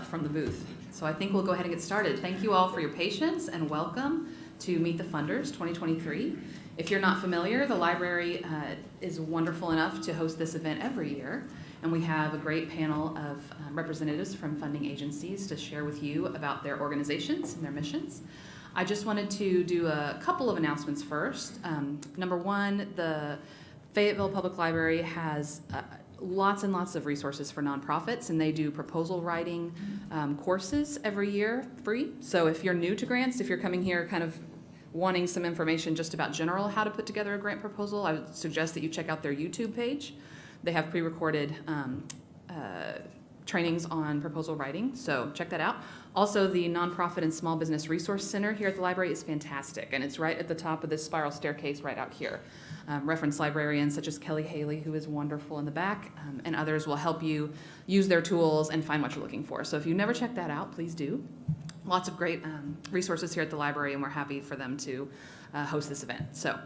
from the booth. So I think we'll go ahead and get started. Thank you all for your patience and welcome to Meet the Funders 2023. If you're not familiar, the library is wonderful enough to host this event every year, and we have a great panel of representatives from funding agencies to share with you about their organizations and their missions. I just wanted to do a couple of announcements first. Number one, the Fayetteville Public Library has lots and lots of resources for nonprofits, and they do proposal writing courses every year free. So if you're new to grants, if you're coming here kind of wanting some information just about general how to put together a grant proposal, I would suggest that you check out their YouTube page. They have pre-recorded trainings on proposal writing, so check that out. Also, the Nonprofit and Small Business Resource Center here at the library is fantastic, and it's right at the top of this spiral staircase right out here. Reference librarians such as Kelly Haley, who is wonderful in the back, and others will help you use their tools and find what you're looking for. So if you never checked that out, please do. Lots of great resources here at the library, and we're happy for them to host this event. So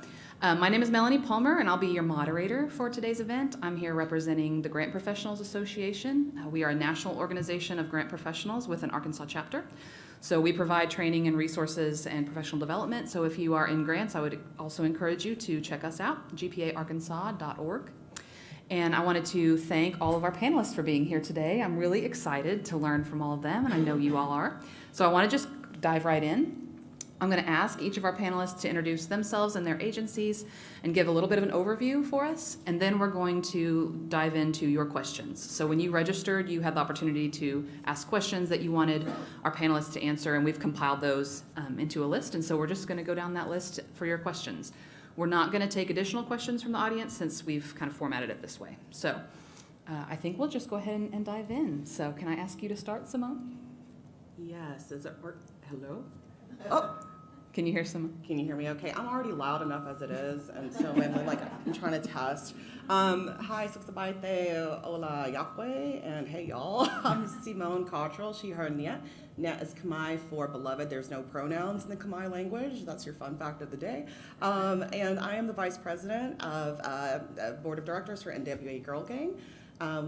my name is Melanie Palmer, and I'll be your moderator for today's event. I'm here representing the Grant Professionals Association. We are a national organization of grant professionals with an Arkansas chapter. So we provide training and resources and professional development. So if you are in grants, I would also encourage you to check us out, gpaarkansas.org. And I wanted to thank all of our panelists for being here today. I'm really excited to learn from all of them, and I know you all are. So I want to just dive right in. I'm going to ask each of our panelists to introduce themselves and their agencies and give a little bit of an overview for us, and then we're going to dive into your questions. So when you registered, you had the opportunity to ask questions that you wanted our panelists to answer, and we've compiled those into a list, and so we're just going to go down that list for your questions. We're not going to take additional questions from the audience since we've kind of formatted it this way. So I think we'll just go ahead and dive in. So can I ask you to start, Simone? Yes, is it work? Hello? Oh, can you hear Simone? Can you hear me okay? I'm already loud enough as it is, and so I'm trying to test. Hi, Suksabaite, Ola Yakwe, and hey y'all. I'm Simone Cottrell, she, her, Net. Net is Khmer for beloved. There's no pronouns in the Khmer language. That's your fun fact of the day. And I am the vice president of board of directors for NWA Girl Gang,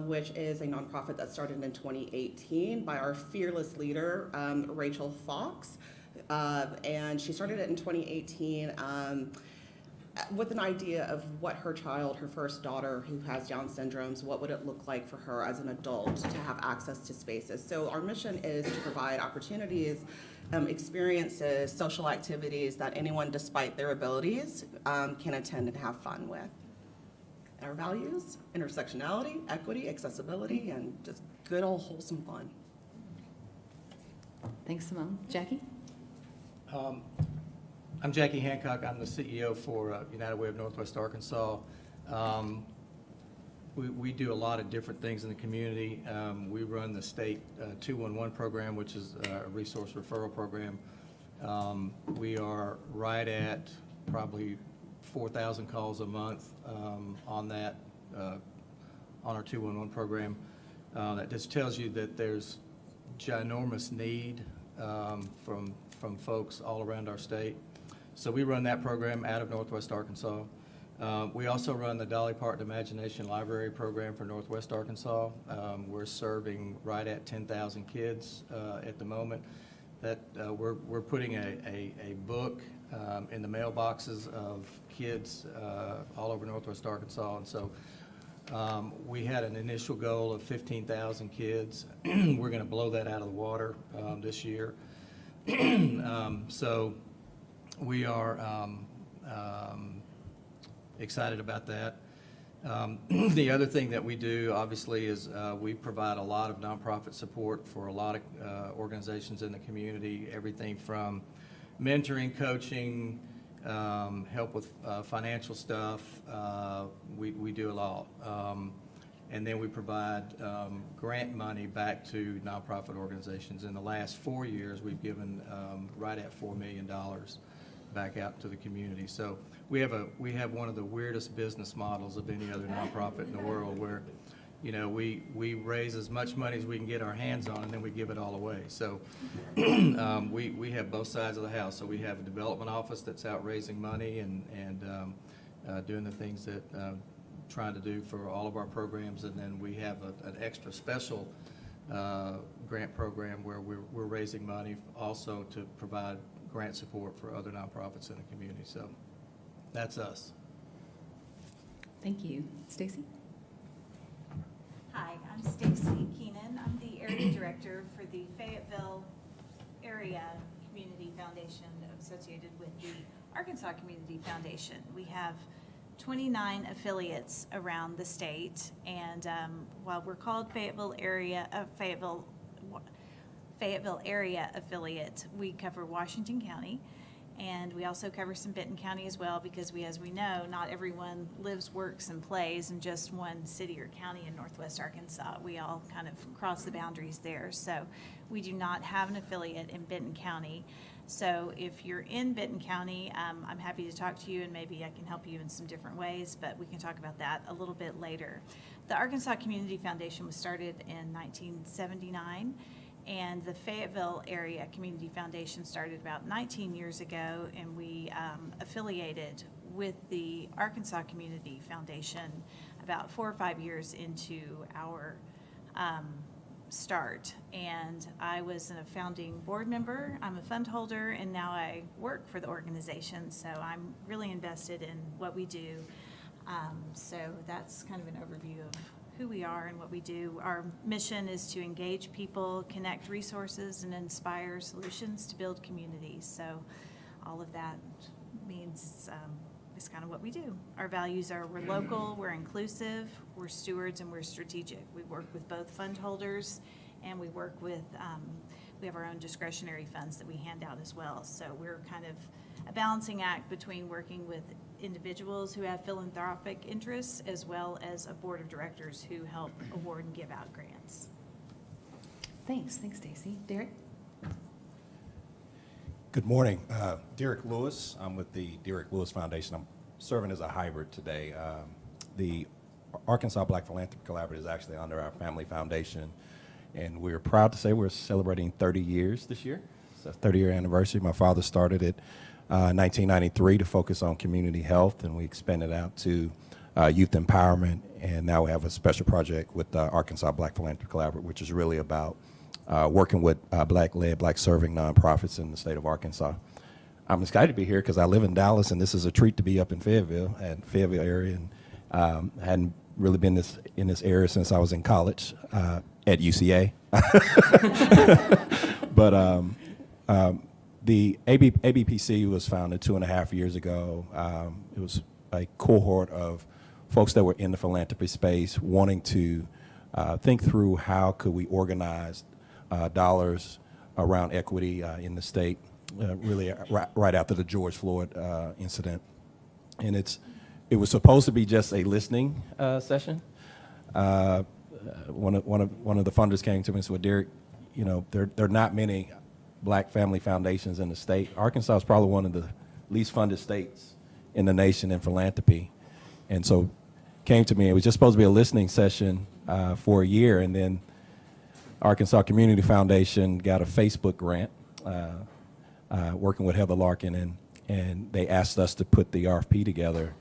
which is a nonprofit that started in 2018 by our fearless leader, Rachel Fox. And she started it in 2018 with an idea of what her child, her first daughter who has Down syndromes, what would it look like for her as an adult to have access to spaces. So our mission is to provide opportunities, experiences, social activities that anyone, despite their abilities, can attend and have fun with. Our values: intersectionality, equity, accessibility, and just good old wholesome fun. Thanks, Simone. Jackie? I'm Jackie Hancock. I'm the CEO for United Way of Northwest Arkansas. We do a lot of different things in the community. We run the state 211 program, which is a resource referral program. We are right at probably 4,000 calls a month on that, on our 211 program. That just tells you that there's ginormous need from folks all around our state. So we run that program out of Northwest Arkansas. We also run the Dolly Parton Imagination Library program for Northwest Arkansas. We're serving right at 10,000 kids at the moment. That we're putting a book in the mailboxes of kids all over Northwest Arkansas, and so we had an initial goal of 15,000 kids. We're going to blow that out of the water this year. So we are excited about that. The other thing that we do, obviously, is we provide a lot of nonprofit support for a lot of organizations in the community, everything from mentoring, coaching, help with financial stuff. We do a lot. And then we provide grant money back to nonprofit organizations. In the last 4 years, we've given right at $4 million back out to the community. So we have one of the weirdest business models of any other nonprofit in the world, where we raise as much money as we can get our hands on, and then we give it all away. So we have both sides of the house. So we have a development office that's out raising money and doing the things that trying to do for all of our programs, and then we have an extra special grant program where we're raising money also to provide grant support for other nonprofits in the community. So that's us. Thank you. Stacy? Hi, I'm Stacy Keenan. I'm the area director for the Fayetteville Area Community Foundation associated with the Arkansas Community Foundation. We have 29 affiliates around the state, and while we're called Fayetteville Area Affiliate, we cover Washington County, and we also cover some Benton County as well, because as we know, not everyone lives, works, and plays in just one city or county in Northwest Arkansas. We all kind of cross the boundaries there. So we do not have an affiliate in Benton County. So if you're in Benton County, I'm happy to talk to you, and maybe I can help you in some different ways, but we can talk about that a little bit later. The Arkansas Community Foundation was started in 1979. And the Fayetteville Area Community Foundation started about 19 years ago, and we affiliated with the Arkansas Community Foundation about 4 or 5 years into our start. And I was a founding board member, I'm a fund holder, and now I work for the organization, so I'm really invested in what we do. So that's kind of an overview of who we are and what we do. Our mission is to engage people, connect resources, and inspire solutions to build communities. So all of that means is kind of what we do. Our values are we're local, we're inclusive, we're stewards, and we're strategic. We work with both fund holders, and we work with, we have our own discretionary funds that we hand out as well. So we're kind of a balancing act between working with individuals who have philanthropic interests as well as a board of directors who help award and give out grants. Thanks, Stacy. Derek? Good morning. Derek Lewis. I'm with the Derek Lewis Foundation. I'm serving as a hybrid today. The Arkansas Black Philanthropy Collaborative is actually under our family foundation, and we're proud to say we're celebrating 30 years this year. It's a 30-year anniversary. My father started it 1993 to focus on community health, and we expanded out to youth empowerment, and now we have a special project with the Arkansas Black Philanthropy Collaborative, which is really about working with Black-led, Black-serving nonprofits in the state of Arkansas. I'm excited to be here because I live in Dallas, and this is a treat to be up in Fayetteville area, and hadn't really been in this area since I was in college at UCA. But the ABPC was founded 2.5 years ago. It was a cohort of folks that were in the philanthropy space wanting to think through how could we organize dollars around equity in the state, really right after the George Floyd incident. And it was supposed to be just a listening session. One of the funders came to me and said, well, Derek, you know, there are not many Black family foundations in the state. Arkansas is probably one of the least funded states in the nation in philanthropy. And so came to me, it was just supposed to be a listening session for a year, and then Arkansas Community Foundation got a Facebook grant working with Heather Larkin, and they asked us to put the RFP together.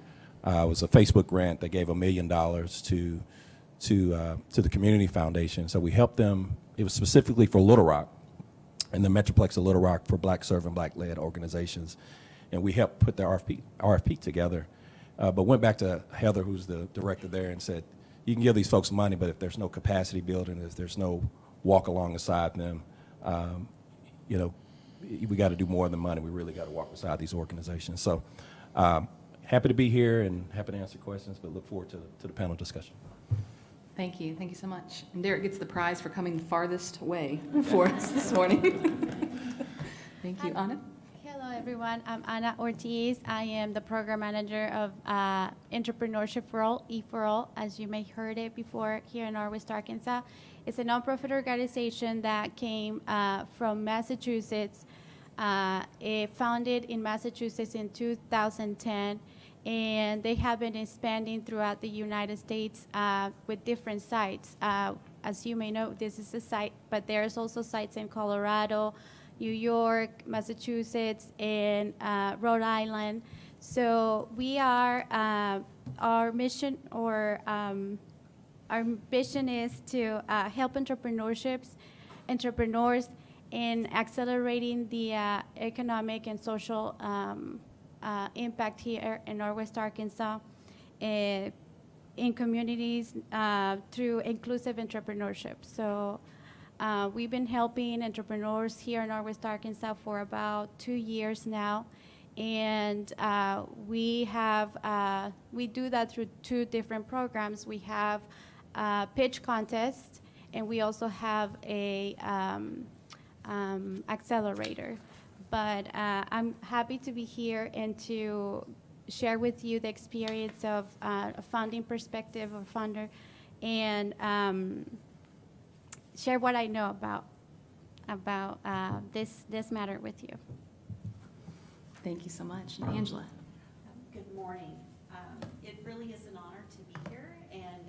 It was a Facebook grant that gave $1 million to the Community Foundation. So we helped them. It was specifically for Little Rock and the Metroplex of Little Rock for Black-serving, Black-led organizations. And we helped put the RFP together. But went back to Heather, who's the director there, and said, you can give these folks money, but if there's no capacity building, if there's no walk alongside them, you know, we got to do more than money. We really got to walk beside these organizations. So happy to be here and happy to answer questions, but look forward to the panel discussion. Thank you so much. And Derek gets the prize for coming the farthest way for us this morning. Thank you. Anna? Hello, everyone. I'm Ana Ortiz. I am the program manager of Entrepreneurship for All, E4All, as you may heard it before here in Northwest Arkansas. It's a nonprofit organization that came from Massachusetts. It founded in Massachusetts in 2010. And they have been expanding throughout the United States with different sites. As you may know, this is a site, but there's also sites in Colorado, New York, Massachusetts, and Rhode Island. So we are, our mission is to help entrepreneurships entrepreneurs in accelerating the economic and social impact here in Northwest Arkansas in communities through inclusive entrepreneurship. So we've been helping entrepreneurs here in Northwest Arkansas for about 2 years now. And we do that through 2 different programs. We have a pitch contest, and we also have a accelerator. But I'm happy to be here and to share with you the experience of a funding perspective of funder, and share what I know about this matter with you. Thank you so much. And Angela? Good morning. It really is an honor to be here, and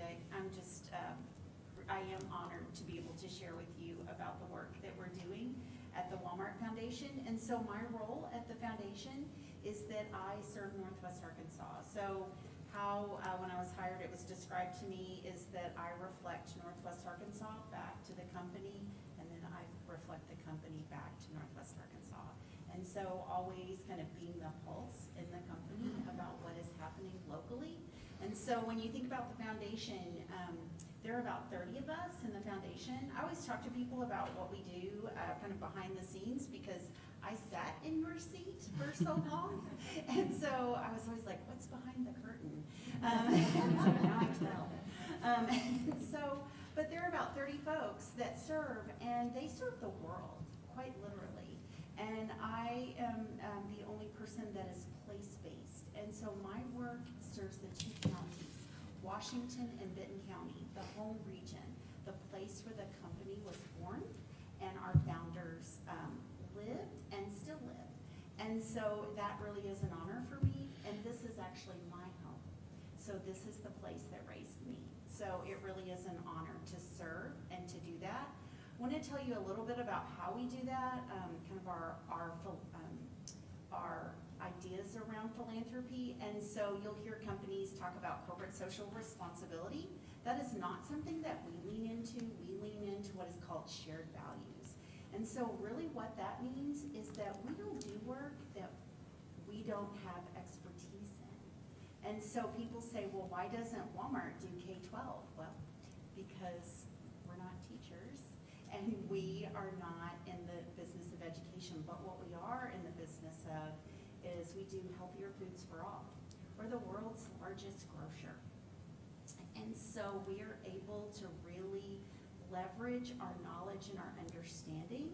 I am honored to be able to share with you about the work that we're doing at the Walmart Foundation. And so my role at the foundation is that I serve Northwest Arkansas. So how, when I was hired, it was described to me is that I reflect Northwest Arkansas back to the company, and then I reflect the company back to Northwest Arkansas. And so always kind of being the pulse in the company about what is happening locally. And so when you think about the foundation, there are about 30 of us in the foundation. I always talk to people about what we do kind of behind the scenes, because I sat in your seat for so long. And so I was always like, what's behind the curtain? So now I tell. But there are about 30 folks that serve, and they serve the world, quite literally. And I am the only person that is place-based. And so my work serves the 2 counties, Washington and Benton County, the home region, the place where the company was born and our founders lived and still live. And so that really is an honor for me, and this is actually my home. So this is the place that raised me. So it really is an honor to serve and to do that. I want to tell you a little bit about how we do that, kind of our ideas around philanthropy. And so you'll hear companies talk about corporate social responsibility. That is not something that we lean into. We lean into what is called shared values. And so really what that means is that we don't do work that we don't have expertise in. And so people say, well, why doesn't Walmart do K-12? Well, because we're not teachers, and we are not in the business of education. But what we are in the business of is we do Healthier Foods for All. We're the world's largest grocer. And so we are able to really leverage our knowledge and our understanding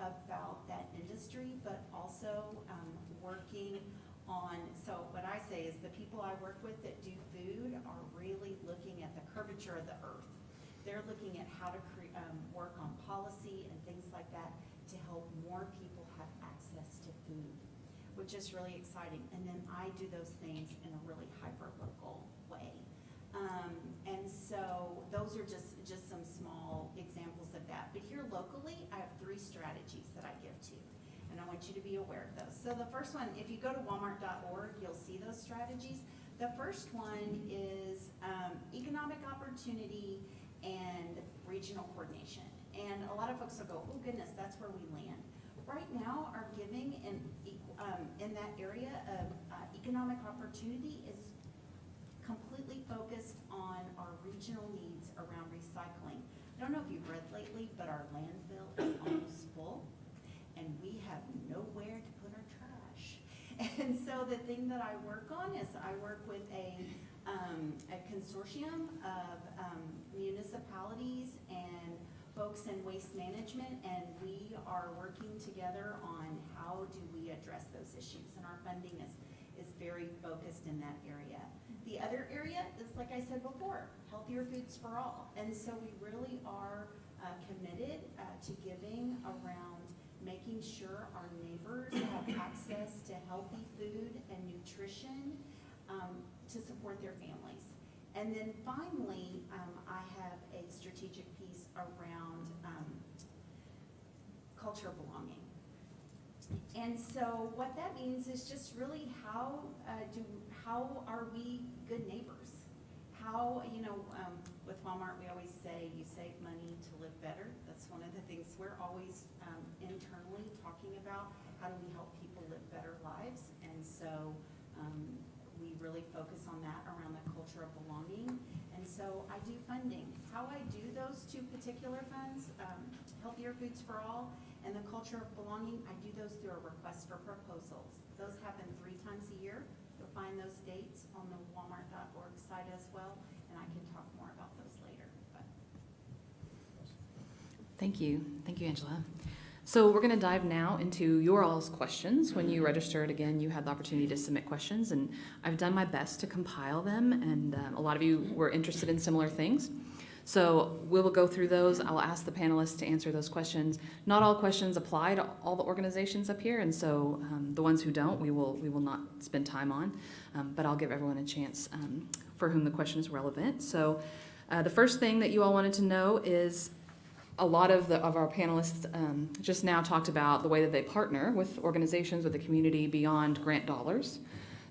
about that industry, but also working on, so what I say is the people I work with that do food are really looking at the curvature of the earth. They're looking at how to work on policy and things like that to help more people have access to food, which is really exciting. And then I do those things in a really hyper-local way. And so those are just some small examples of that. But here locally, I have 3 strategies that I give to, and I want you to be aware of those. So the first one, if you go to walmart.org, you'll see those strategies. The first one is economic opportunity and regional coordination. And a lot of folks will go, oh goodness, that's where we land. Right now, our giving in that area of economic opportunity is completely focused on our regional needs around recycling. I don't know if you've read lately, but our landfill is almost full, and we have nowhere to put our trash. And so the thing that I work on is I work with a consortium of municipalities and folks in waste management, and we are working together on how do we address those issues, and our funding is very focused in that area. The other area is, like I said before, Healthier Foods for All. And so we really are committed to giving around making sure our neighbors have access to healthy food and nutrition to support their families. And then finally, I have a strategic piece around culture of belonging. And so what that means is just really how are we good neighbors? How, with Walmart, we always say you save money to live better. That's one of the things we're always internally talking about, how do we help people live better lives? And so we really focus on that around the culture of belonging. And so I do funding. How I do those two particular funds, Healthier Foods for All and the Culture of Belonging, I do those through a request for proposals. Those happen 3 times a year. You'll find those dates on the walmart.org site as well, and I can talk more about those later. But Thank you, Angela. So we're going to dive now into your all's questions. When you registered, again, you had the opportunity to submit questions, and I've done my best to compile them, and a lot of you were interested in similar things. So we will go through those. I'll ask the panelists to answer those questions. Not all questions apply to all the organizations up here, and so the ones who don't, we will not spend time on, but I'll give everyone a chance for whom the question is relevant. So the first thing that you all wanted to know is, a lot of our panelists just now talked about the way that they partner with organizations, with the community beyond grant dollars.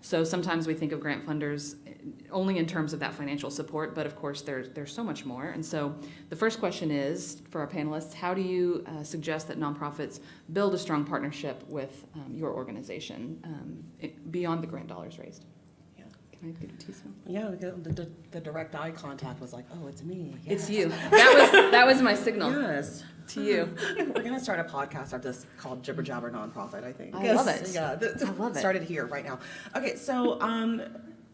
So sometimes we think of grant funders only in terms of that financial support, but of course there's so much more. And so the first question is, for our panelists, how do you suggest that nonprofits build a strong partnership with your organization beyond the grant dollars raised? Can I give it to you, Sam? Yeah, the direct eye contact was like, oh, it's me. It's Yes. you. That was my signal Yes. to you. We're gonna start a podcast after this called Jibber Jabber Nonprofit, I think. I love it. Yeah, I love it. started here right now. Okay, so I'm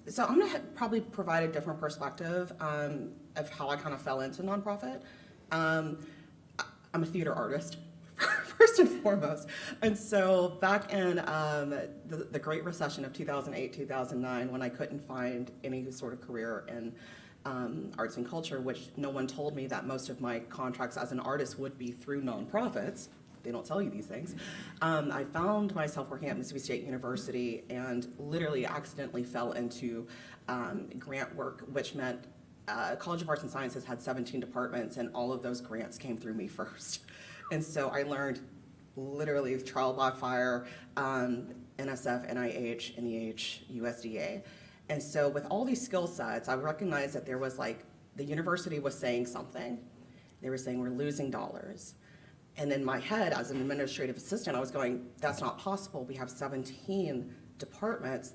gonna probably provide a different perspective of how I kind of fell into nonprofit. I'm a theater artist. First and foremost. And so back in the Great Recession of 2008, 2009, when I couldn't find any sort of career in arts and culture, which no one told me that most of my contracts as an artist would be through nonprofits. They don't tell you these things. I found myself working at Mississippi State University and literally accidentally fell into grant work, which meant College of Arts and Sciences had 17 departments, and all of those grants came through me first. And so I learned literally trial by fire, NSF, NIH, NEH, USDA. And so with all these skill sets, I recognized that there was the university was saying something. They were saying we're losing dollars. And in my head, as an administrative assistant, I was going, that's not possible. We have 17 departments,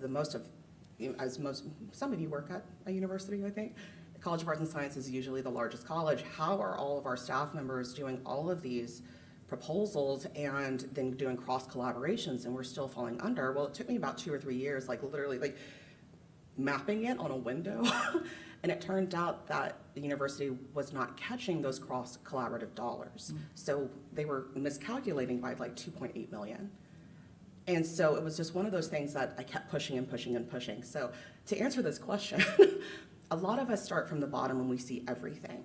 some of you work at a university, I think. The College of Arts and Sciences is usually the largest college. How are all of our staff members doing all of these proposals and then doing cross collaborations, and we're still falling under? Well, it took me about 2 or 3 years, literally mapping it on a window. And it turned out that the university was not catching those cross collaborative dollars. So they were miscalculating by 2.8 million. And so it was just one of those things that I kept pushing and pushing and pushing. So to answer this question, a lot of us start from the bottom and we see everything.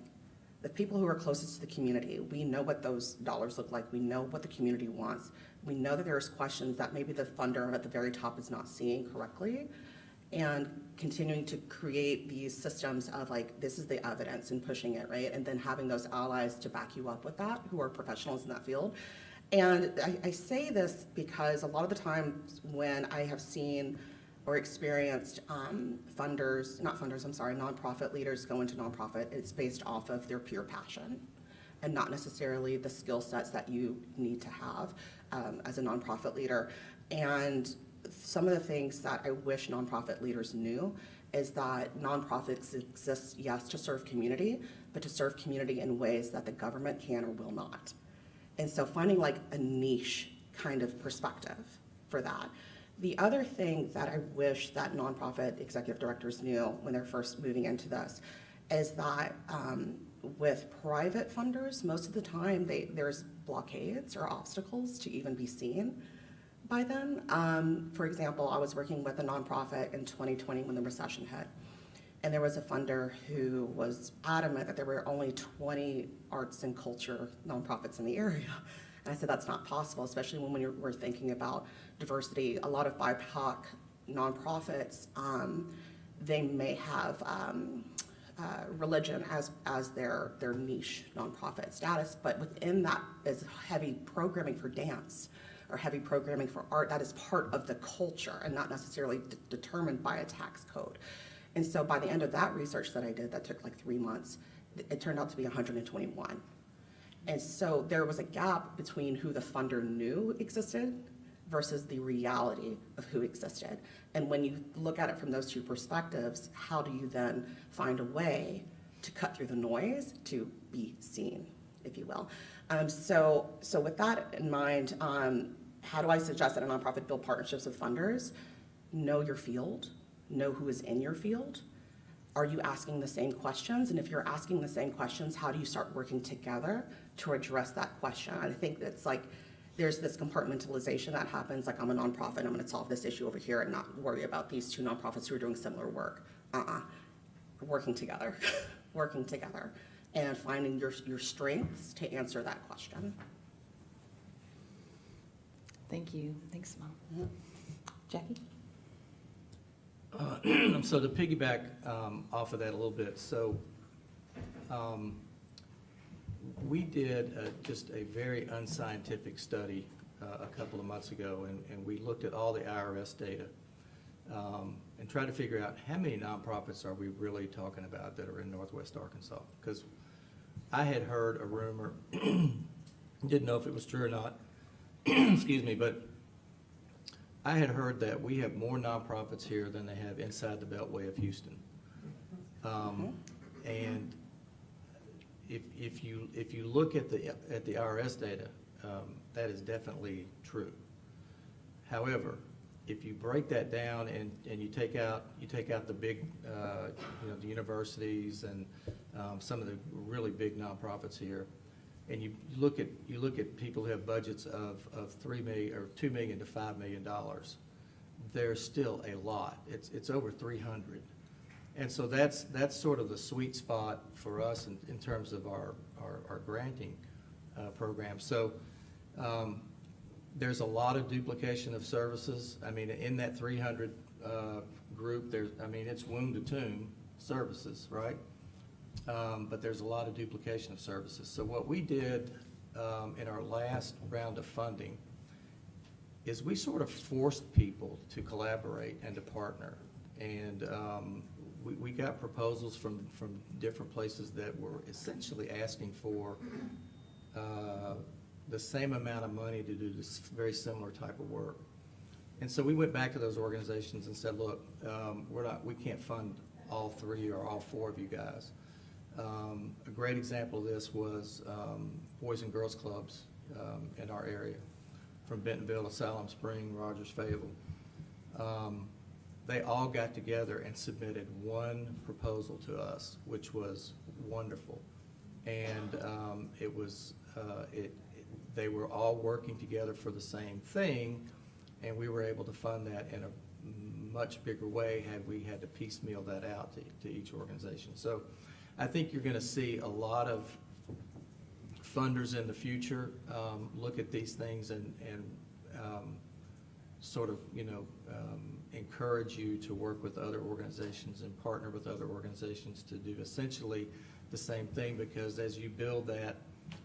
The people who are closest to the community, we know what those dollars look like. We know what the community wants. We know that there's questions that maybe the funder at the very top is not seeing correctly, and continuing to create these systems of this is the evidence and pushing it, right? And then having those allies to back you up with that, who are professionals in that field. And I say this because a lot of the times when I have seen or experienced nonprofit leaders go into nonprofit, it's based off of their pure passion and not necessarily the skill sets that you need to have as a nonprofit leader. And some of the things that I wish nonprofit leaders knew is that nonprofits exist, yes, to serve community, but to serve community in ways that the government can or will not. And so finding a niche kind of perspective for that. The other thing that I wish that nonprofit executive directors knew when they're first moving into this is that with private funders, most of the time there's blockades or obstacles to even be seen by them. For example, I was working with a nonprofit in 2020 when the recession hit, and there was a funder who was adamant that there were only 20 arts and culture nonprofits in the area. And I said, that's not possible, especially when we're thinking about diversity. A lot of BIPOC nonprofits, they may have religion as their niche nonprofit status, but within that is heavy programming for dance or heavy programming for art. That is part of the culture and not necessarily determined by a tax code. And so by the end of that research that I did, that took 3 months, it turned out to be 121. And so there was a gap between who the funder knew existed versus the reality of who existed. And when you look at it from those two perspectives, how do you then find a way to cut through the noise to be seen, if you will? So with that in mind, how do I suggest that a nonprofit build partnerships with funders? Know your field, know who is in your field. Are you asking the same questions? And if you're asking the same questions, how do you start working together to address that question? I think that's like, there's this compartmentalization that happens, like I'm a nonprofit, I'm gonna solve this issue over here and not worry about these two nonprofits who are doing similar work. Working together, working together, and finding your strengths to answer that question. Thank you. Thanks, Mom. Jackie? So to piggyback off of that a little bit, so we did just a very unscientific study a couple of months ago, and we looked at all the IRS data and tried to figure out how many nonprofits are we really talking about that are in Northwest Arkansas. Because I had heard a rumor, didn't know if it was true or not, excuse me, but I had heard that we have more nonprofits here than they have inside the Beltway of Houston. And if you look at the IRS data, that is definitely true. However, if you break that down and you take out the big, the universities and some of the really big nonprofits here, and you look at people who have budgets of $3 million or $2 million to $5 million, there's still a lot. It's over 300, and so that's sort of the sweet spot for us in terms of our granting program. So there's a lot of duplication of services. I mean, in that 300 group, it's womb to tomb services, right? But there's a lot of duplication of services. So what we did in our last round of funding is we sort of forced people to collaborate and to partner. And we got proposals from different places that were essentially asking for the same amount of money to do this very similar type of work. And so we went back to those organizations and said, look, we can't fund all three or all four of you guys. A great example of this was Boys and Girls Clubs in our area, from Bentonville to Salem Spring, Rogers Fayetteville. They all got together and submitted one proposal to us, which was wonderful. And they were all working together for the same thing, and we were able to fund that in a much bigger way had we had to piecemeal that out to each organization. So I think you're going to see a lot of funders in the future look at these things and sort of, encourage you to work with other organizations and partner with other organizations to do essentially the same thing, because as you build that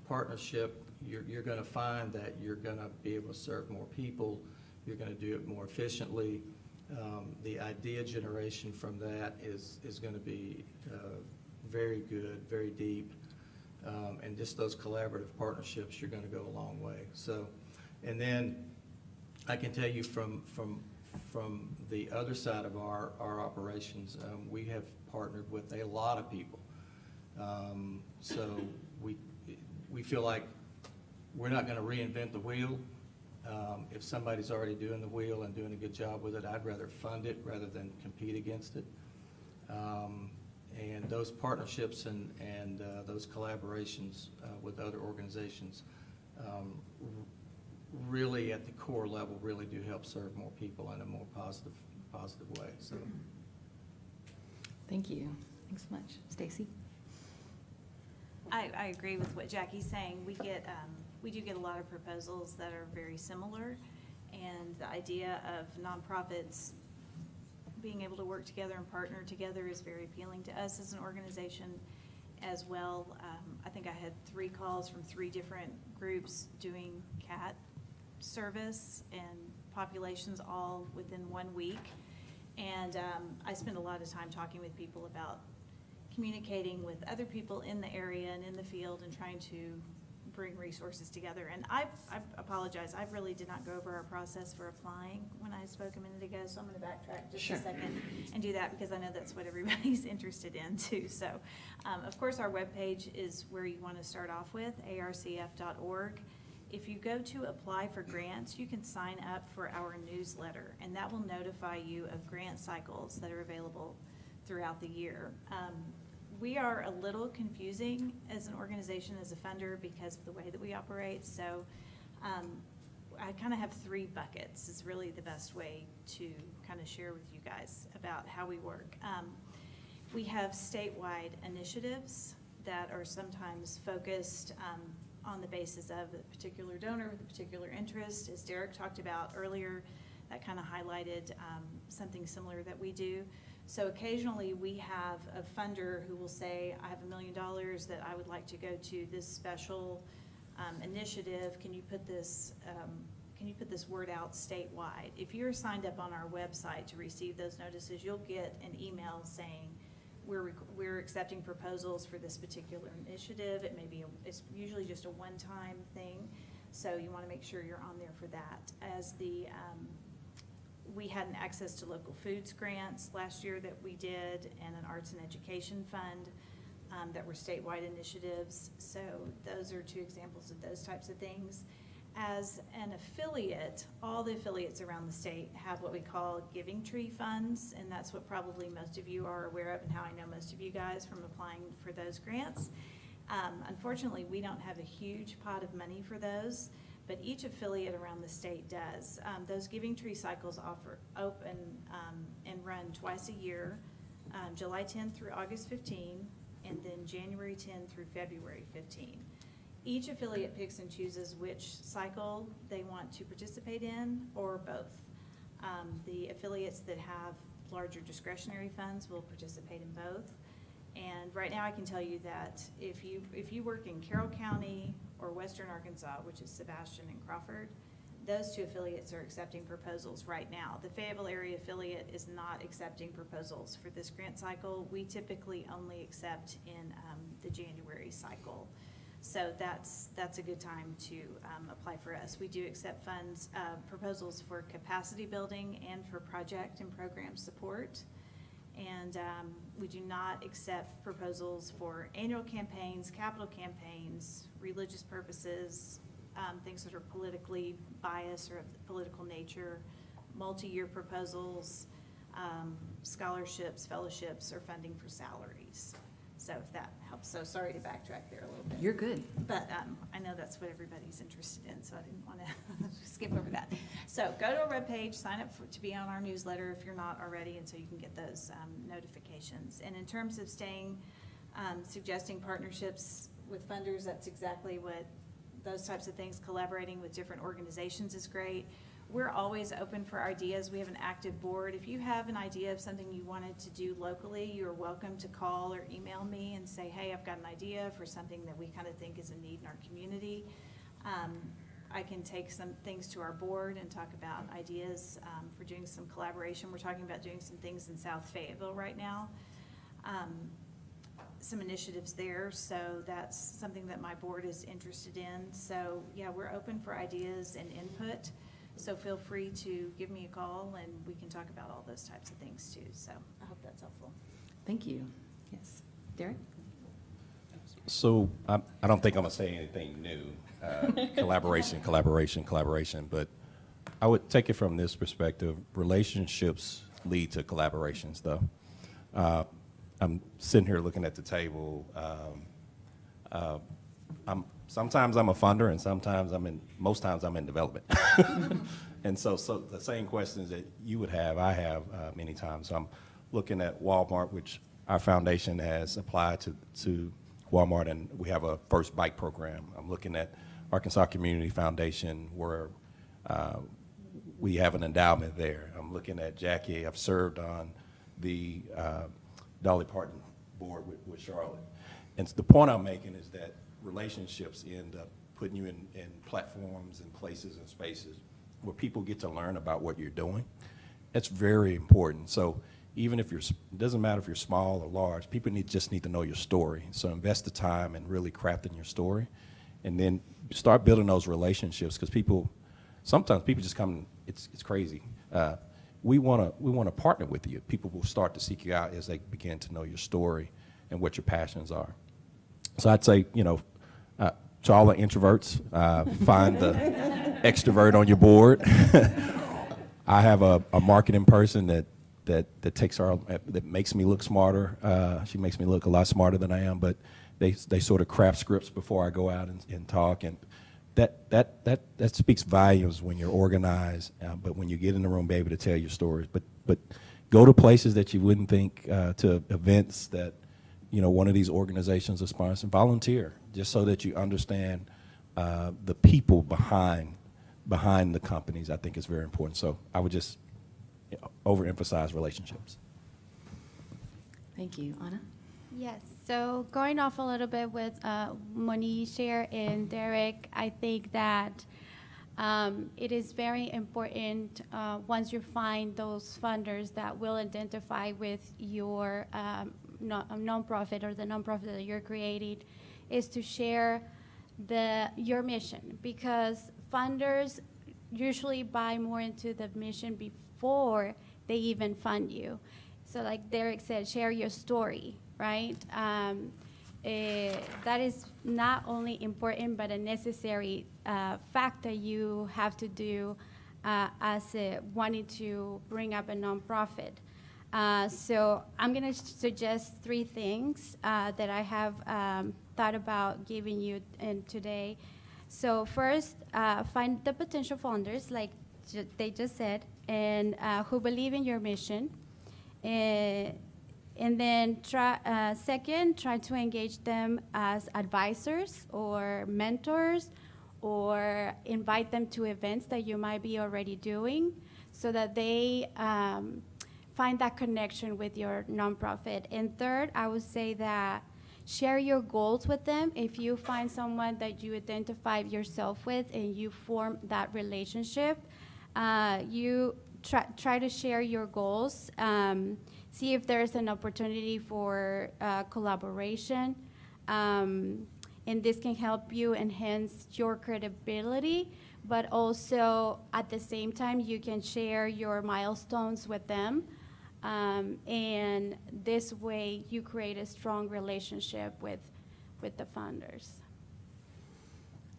partnership, you're going to find that you're going to be able to serve more people, you're going to do it more efficiently. The idea generation from that is going to be very good, very deep, and just those collaborative partnerships, you're going to go a long way. So, and then I can tell you from the other side of our operations, we have partnered with a lot of people. So we feel like we're not going to reinvent the wheel. If somebody's already doing the wheel and doing a good job with it, I'd rather fund it rather than compete against it. And those partnerships and those collaborations with other organizations really at the core level really do help serve more people in a more positive way. So, Thank you. Thanks so much. Stacy? I agree with what Jackie's saying. We do get a lot of proposals that are very similar, and the idea of nonprofits being able to work together and partner together is very appealing to us as an organization as well. I think I had 3 calls from 3 different groups doing CAT service and populations all within 1 week. And I spend a lot of time talking with people about communicating with other people in the area and in the field and trying to bring resources together. And I apologize, I really did not go over our process for applying when I spoke a minute ago, so I'm gonna backtrack just Sure. a second and do that, because I know that's what everybody's interested in too. So, of course, our webpage is where you wanna start off with, arcf.org. If you go to apply for grants, you can sign up for our newsletter, and that will notify you of grant cycles that are available throughout the year. We are a little confusing as an organization, as a funder, because of the way that we operate. So I kind of have 3 buckets is really the best way to kind of share with you guys about how we work. We have statewide initiatives that are sometimes focused on the basis of a particular donor with a particular interest. As Derek talked about earlier, that kind of highlighted something similar that we do. So occasionally we have a funder who will say, I have $1 million that I would like to go to this special initiative. Can you put this word out statewide? If you're signed up on our website to receive those notices, you'll get an email saying, we're accepting proposals for this particular initiative. It may be, it's usually just a one-time thing. So you want to make sure you're on there for that. As we had an access to local foods grants last year that we did, and an arts and education fund that were statewide initiatives. So those are 2 examples of those types of things. As an affiliate, all the affiliates around the state have what we call Giving Tree funds, and that's what probably most of you are aware of, and how I know most of you guys from applying for those grants. Unfortunately, we don't have a huge pot of money for those, but each affiliate around the state does. Those Giving Tree cycles open and run twice a year, July 10th through August 15, and then January 10 through February 15. Each affiliate picks and chooses which cycle they want to participate in, or both. The affiliates that have larger discretionary funds will participate in both. And right now I can tell you that if you work in Carroll County or Western Arkansas, which is Sebastian and Crawford, those 2 affiliates are accepting proposals right now. The Fayetteville area affiliate is not accepting proposals for this grant cycle. We typically only accept in the January cycle. So that's a good time to apply for us. We do accept funds, proposals for capacity building and for project and program support. And we do not accept proposals for annual campaigns, capital campaigns, religious purposes, things that are politically biased or of political nature, multi-year proposals, scholarships, fellowships, or funding for salaries. So if that helps. So sorry to backtrack there a little bit. You're good. But I know that's what everybody's interested in, so I didn't want to skip over that. So go to our webpage, sign up to be on our newsletter if you're not already, and so you can get those notifications. And in terms of suggesting partnerships with funders, that's exactly what those types of things. Collaborating with different organizations is great. We're always open for ideas. We have an active board. If you have an idea of something you wanted to do locally, you're welcome to call or email me and say, hey, I've got an idea for something that we kind of think is a need in our community. I can take some things to our board and talk about ideas for doing some collaboration. We're talking about doing some things in South Fayetteville right now. Some initiatives there, so that's something that my board is interested in. So yeah, we're open for ideas and input. So feel free to give me a call and we can talk about all those types of things too. So I hope that's helpful. Thank you. Yes. Derek? So I don't think I'm gonna say anything new. Collaboration, but I would take it from this perspective. Relationships lead to collaborations, though. I'm sitting here looking at the table. Sometimes I'm a funder, and most times I'm in development. And so the same questions that you would have, I have many times. So I'm looking at Walmart, which our foundation has applied to Walmart, and we have a First Bike program. I'm looking at Arkansas Community Foundation, where we have an endowment there. I'm looking at Jackie. I've served on the Dolly Parton board with Charlotte. And the point I'm making is that relationships end up putting you in platforms and places and spaces where people get to learn about what you're doing. It's very important. So even if it doesn't matter if you're small or large, people just need to know your story. So invest the time in really crafting your story. and then start building those relationships, because sometimes people just come, it's crazy. We want to partner with you. People will start to seek you out as they begin to know your story and what your passions are. So I'd say, to all the introverts, find the extrovert on your board. I have a marketing person that makes me look smarter. She makes me look a lot smarter than I am, but they sort of craft scripts before I go out and talk, and that speaks volumes when you're organized. But when you get in the room, be able to tell your stories. But go to places that you wouldn't think, to events that one of these organizations are sponsoring. Volunteer, just so that you understand the people behind the companies. I think is very important. So I would just overemphasize relationships. Thank you. Anna? Yes, so going off a little bit with Moni's share and Derek, I think that it is very important once you find those funders that will identify with your nonprofit or the nonprofit that you're creating, is to share your mission, because funders usually buy more into the mission before they even fund you. So like Derek said, share your story, right? That is not only important, but a necessary fact that you have to do as wanting to bring up a nonprofit. So I'm going to suggest 3 things that I have thought about giving you today. So first, find the potential funders, like they just said, and who believe in your mission. And then second, try to engage them as advisors or mentors, or invite them to events that you might be already doing, so that they find that connection with your nonprofit. And third, I would say that share your goals with them. If you find someone that you identify yourself with and you form that relationship, you try to share your goals. See if there's an opportunity for collaboration. And this can help you enhance your credibility, but also at the same time, you can share your milestones with them. And this way, you create a strong relationship with the funders.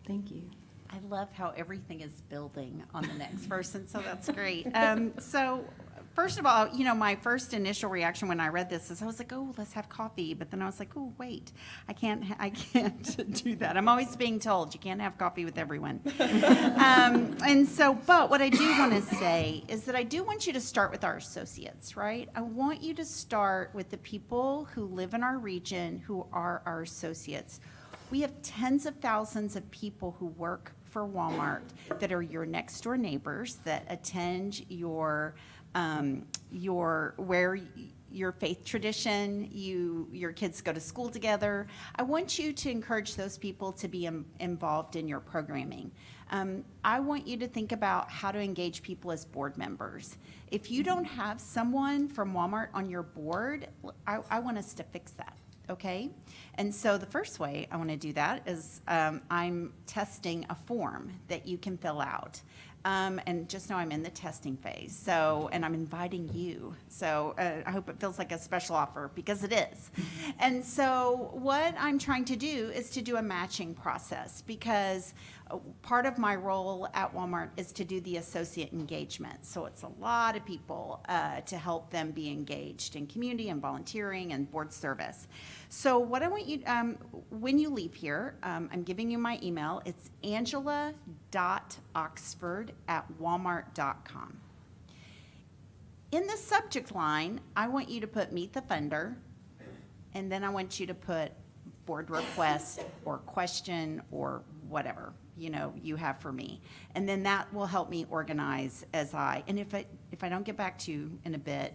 Thank you. I love how everything is building on the next person, so that's great. So first of all, my first initial reaction when I read this is I was like, oh, let's have coffee. But then I was like, oh, wait, I can't do that. I'm always being told you can't have coffee with everyone. But what I do want to say is that I do want you to start with our associates, right? I want you to start with the people who live in our region who are our associates. We have tens of thousands of people who work for Walmart that are your next door neighbors, that attend your faith tradition, your kids go to school together. I want you to encourage those people to be involved in your programming. I want you to think about how to engage people as board members. If you don't have someone from Walmart on your board, I want us to fix that. Okay, and so the first way I want to do that is I'm testing a form that you can fill out. And just know I'm in the testing phase, and I'm inviting you. So I hope it feels like a special offer, because it is. And so what I'm trying to do is to do a matching process, because part of my role at Walmart is to do the associate engagement. So it's a lot of people to help them be engaged in community and volunteering and board service. So what I want you, when you leave here, I'm giving you my email. It's angela.oxford@walmart.com. In the subject line, I want you to put Meet the Funder, and then I want you to put board request or question or whatever you have for me, and then that will help me organize and if I don't get back to you in a bit,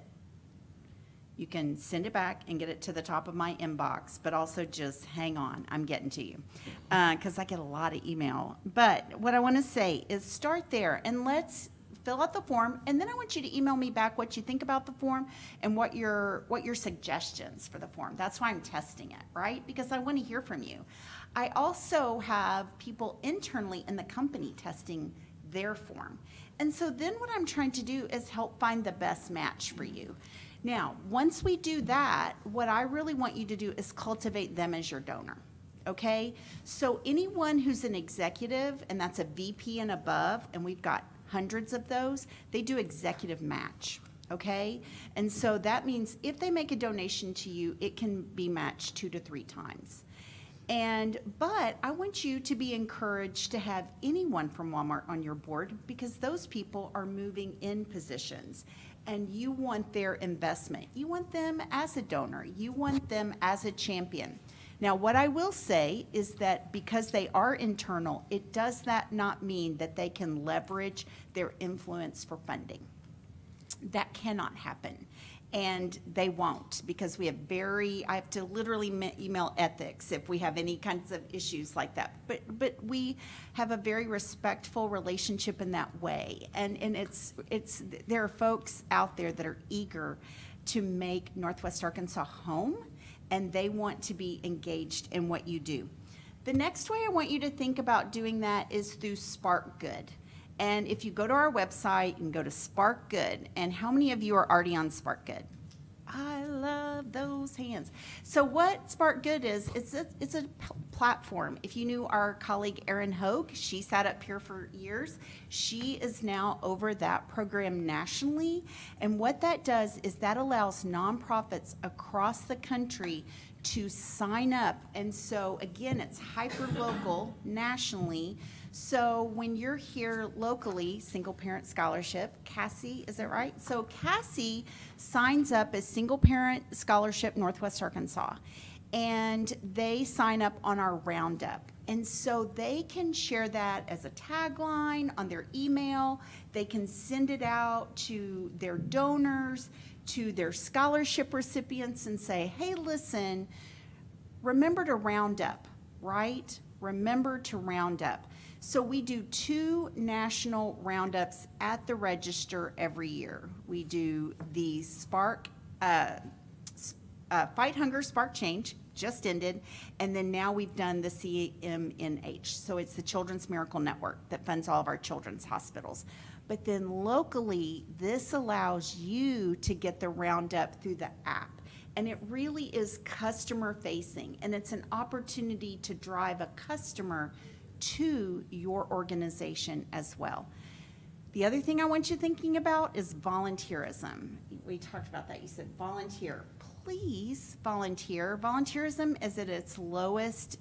you can send it back and get it to the top of my inbox, but also just hang on, I'm getting to you, because I get a lot of email. But what I want to say is start there, and let's fill out the form, and then I want you to email me back what you think about the form and what your suggestions for the form. That's why I'm testing it, right? Because I want to hear from you. I also have people internally in the company testing their form. And so then what I'm trying to do is help find the best match for you. Now, once we do that, what I really want you to do is cultivate them as your donor. Okay? So anyone who's an executive, and that's a VP and above, and we've got hundreds of those, they do executive match. Okay? And so that means if they make a donation to you, it can be matched 2 to 3 times. But I want you to be encouraged to have anyone from Walmart on your board, because those people are moving in positions and you want their investment. You want them as a donor. You want them as a champion. Now, what I will say is that because they are internal, it does that not mean that they can leverage their influence for funding. That cannot happen. And they won't, because we have I have to literally email ethics if we have any kinds of issues like that. But we have a very respectful relationship in that way. And there are folks out there that are eager to make Northwest Arkansas home, and they want to be engaged in what you do. The next way I want you to think about doing that is through Spark Good. And if you go to our website, you can go to Spark Good. And how many of you are already on Spark Good? I love those hands. So what Spark Good is, it's a platform. If you knew our colleague Erin Hogue, she sat up here for years. She is now over that program nationally. And what that does is that allows nonprofits across the country to sign up. And so again, it's hyper-local nationally. So when you're here locally, Single Parent Scholarship, Cassie, is that right? So Cassie signs up as Single Parent Scholarship Northwest Arkansas, and they sign up on our roundup. And so they can share that as a tagline on their email. They can send it out to their donors, to their scholarship recipients, and say, hey, listen, remember to round up, right? Remember to round up. So we do 2 national roundups at the register every year. We do the Fight Hunger Spark Change, just ended, and then now we've done the CMNH. So it's the Children's Miracle Network that funds all of our children's hospitals. But then locally, this allows you to get the roundup through the app. And it really is customer facing, and it's an opportunity to drive a customer to your organization as well. The other thing I want you thinking about is volunteerism. We talked about that. You said volunteer. Please volunteer. Volunteerism is at its lowest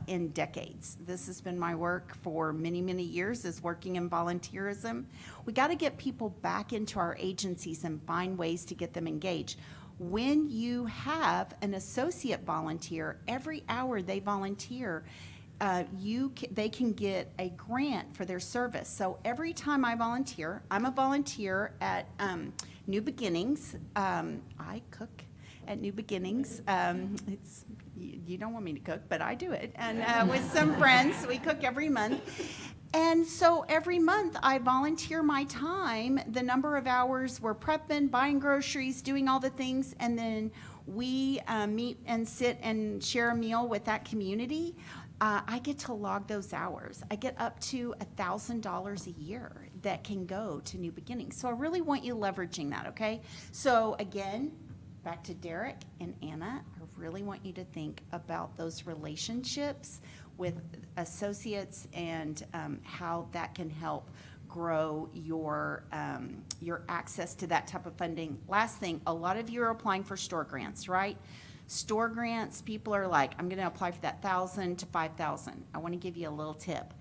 in decades. This has been my work for many, many years, is working in volunteerism. We got to get people back into our agencies and find ways to get them engaged. When you have an associate volunteer, every hour they volunteer, they can get a grant for their service. So every time I volunteer, I'm a volunteer at New Beginnings. I cook at New Beginnings. You don't want me to cook, but I do it. And with some friends, we cook every month. And so every month I volunteer my time, the number of hours we're prepping, buying groceries, doing all the things, and then we meet and sit and share a meal with that community. I get to log those hours. I get up to $1,000 a year that can go to New Beginnings. So I really want you leveraging that, okay? So again, back to Derek and Anna, I really want you to think about those relationships with associates and how that can help grow your access to that type of funding. Last thing, a lot of you are applying for store grants, right? Store grants, people are like, I'm going to apply for that $1,000 to $5,000. I want to give you a little tip.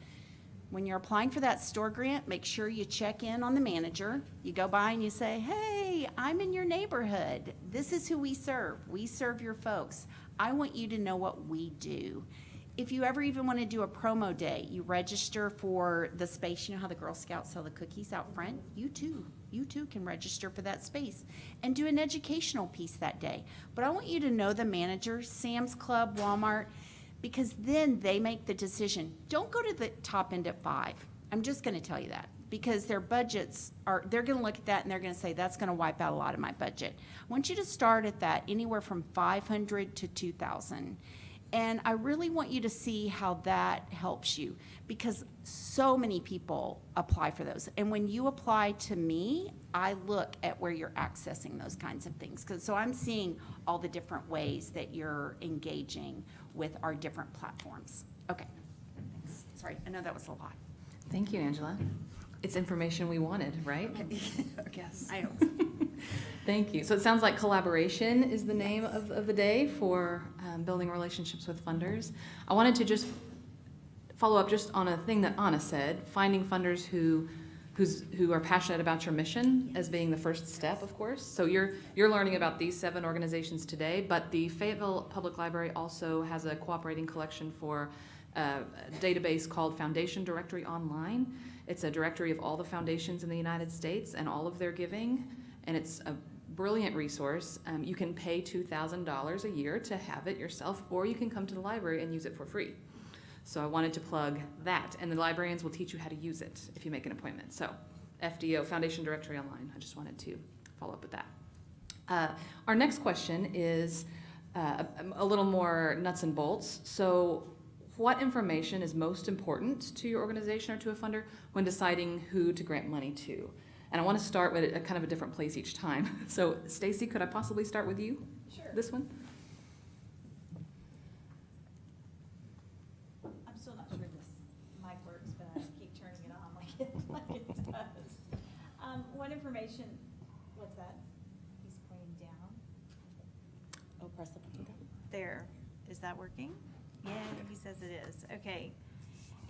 When you're applying for that store grant, make sure you check in on the manager. You go by and you say, hey, I'm in your neighborhood. This is who we serve. We serve your folks. I want you to know what we do. If you ever even want to do a promo day, you register for the space. You know how the Girl Scouts sell the cookies out front? You too can register for that space and do an educational piece that day. But I want you to know the managers, Sam's Club, Walmart, because then they make the decision. Don't go to the top end at 5. I'm just going to tell you that, because their budgets they're going to look at that and they're going to say, that's going to wipe out a lot of my budget. I want you to start at that, anywhere from $500 to $2,000. And I really want you to see how that helps you, because so many people apply for those. And when you apply to me, I look at where you're accessing those kinds of things. So I'm seeing all the different ways that you're engaging with our different platforms. Okay, thanks. Sorry, I know that was a lot. Thank you, Angela. It's information we wanted, right? Yes. I hope so. Thank you. So it sounds like collaboration is the name of the day for building relationships with funders. I wanted to just follow up just on a thing that Anna said, finding funders who are passionate about your mission as being the first step, of course. So you're learning about these 7 organizations today, but the Fayetteville Public Library also has a cooperating collection for a database called Foundation Directory Online. It's a directory of all the foundations in the United States and all of their giving, and it's a brilliant resource. You can pay $2,000 a year to have it yourself, or you can come to the library and use it for free. So I wanted to plug that, and the librarians will teach you how to use it if you make an appointment. So FDO, Foundation Directory Online. I just wanted to follow up with that. Our next question is a little more nuts and bolts. So what information is most important to your organization or to a funder when deciding who to grant money to? And I want to start with a kind of a different place each time. So Stacy, could I possibly start with you? Sure. This one? I'm still not sure this mic works, but I keep turning it on like it does. What information, what's that? He's pointing down. Oh, press the button. There, is that working? Yeah, he says it is. Okay.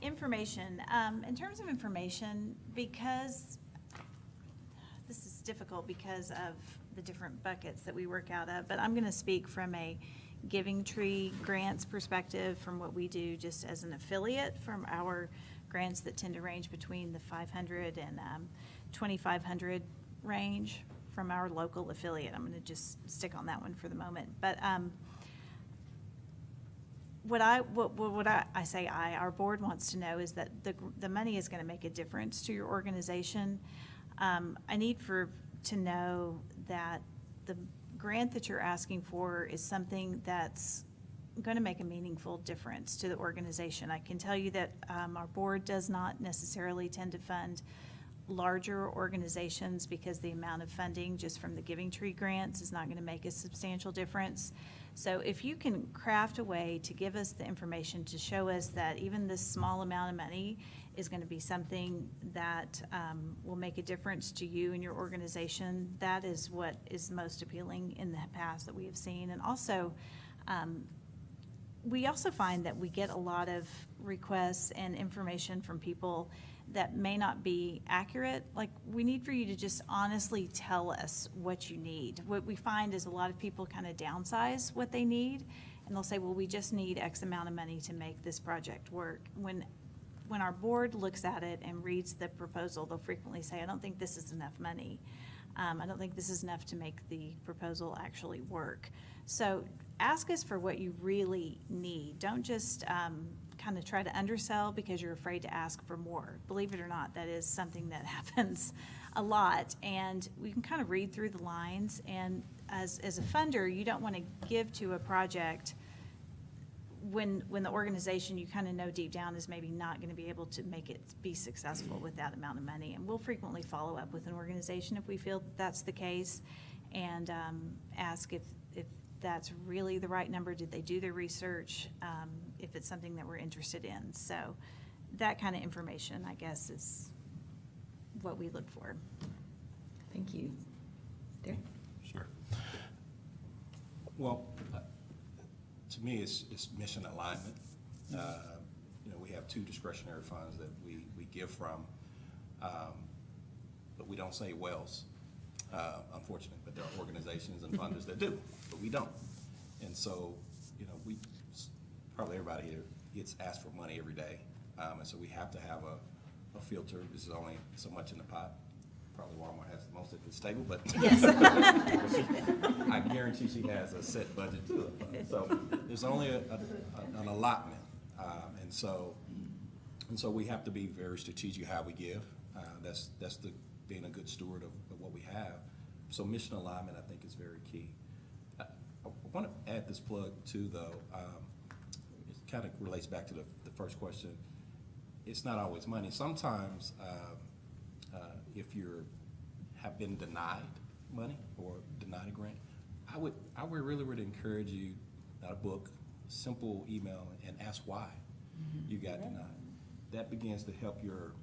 Information, in terms of information, because this is difficult because of the different buckets that we work out of, but I'm gonna speak from a Giving Tree grants perspective, from what we do just as an affiliate, from our grants that tend to range between the 500 and 2,500 range from our local affiliate. I'm gonna just stick on that one for the moment. But our board wants to know is that the money is gonna make a difference to your organization. I need to know that the grant that you're asking for is something that's going to make a meaningful difference to the organization. I can tell you that our board does not necessarily tend to fund larger organizations because the amount of funding just from the Giving Tree grants is not going to make a substantial difference. So if you can craft a way to give us the information to show us that even this small amount of money is going to be something that will make a difference to you and your organization, that is what is most appealing in the past that we have seen. And also, we also find that we get a lot of requests and information from people that may not be accurate. Like, we need for you to just honestly tell us what you need. What we find is a lot of people kind of downsize what they need, and they'll say, well, we just need X amount of money to make this project work. When our board looks at it and reads the proposal, they'll frequently say, I don't think this is enough money. I don't think this is enough to make the proposal actually work. So ask us for what you really need. Don't just kind of try to undersell because you're afraid to ask for more. Believe it or not, that is something that happens a lot. And we can kind of read through the lines. And as a funder, you don't want to give to a project when the organization you kind of know deep down is maybe not going to be able to make it be successful with that amount of money. And we'll frequently follow up with an organization if we feel that that's the case, and ask if that's really the right number. Did they do their research? If it's something that we're interested in. So that kind of information, I guess, is what we look for. Thank you. Derek? Sure. Well, to me, it's mission alignment. We have 2 discretionary funds that we give from, but we don't say Wells, unfortunately, but there are organizations and funders that do, but we don't. And so, probably everybody here gets asked for money every day, and so we have to have a filter. This is only so much in the pot. Probably Walmart has the most at this table, but Yes. I guarantee she has a set budget too. So there's only an allotment, and so we have to be very strategic how we give. That's being a good steward of what we have. So mission alignment, I think, is very key. I want to add this plug too, though. kind of relates back to the first question. It's not always money. Sometimes if have been denied money or denied a grant, I would really would encourage you, not a book, simple email and ask why you got denied. That begins to help your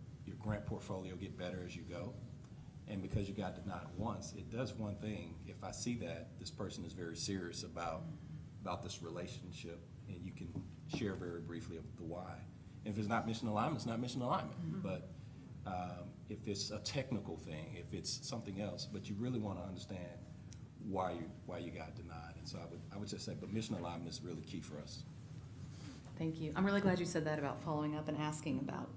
grant portfolio get better as you go. And because you got denied once, it does one thing. If I see that this person is very serious about this relationship, and you can share very briefly of the why. If it's not mission alignment, it's not mission alignment. But if it's a technical thing, if it's something else, but you really want to understand why you got denied. And so I would just say, but mission alignment is really key for us. Thank you. I'm really glad you said that about following up and asking about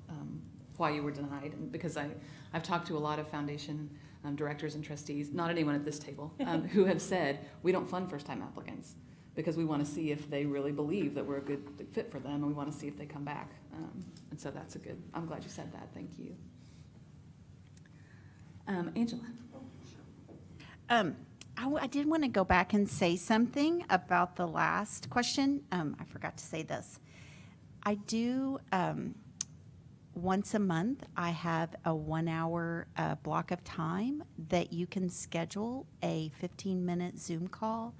why you were denied, and because I've talked to a lot of foundation directors and trustees, not anyone at this table, who have said, we don't fund first-time applicants because we want to see if they really believe that we're a good fit for them, and we want to see if they come back. And so that's I'm glad you said that. Thank you. Angela. I did want to go back and say something about the last question. I forgot to say this. I do, once a month, I have a 1 hour block of time that you can schedule a 15-minute Zoom call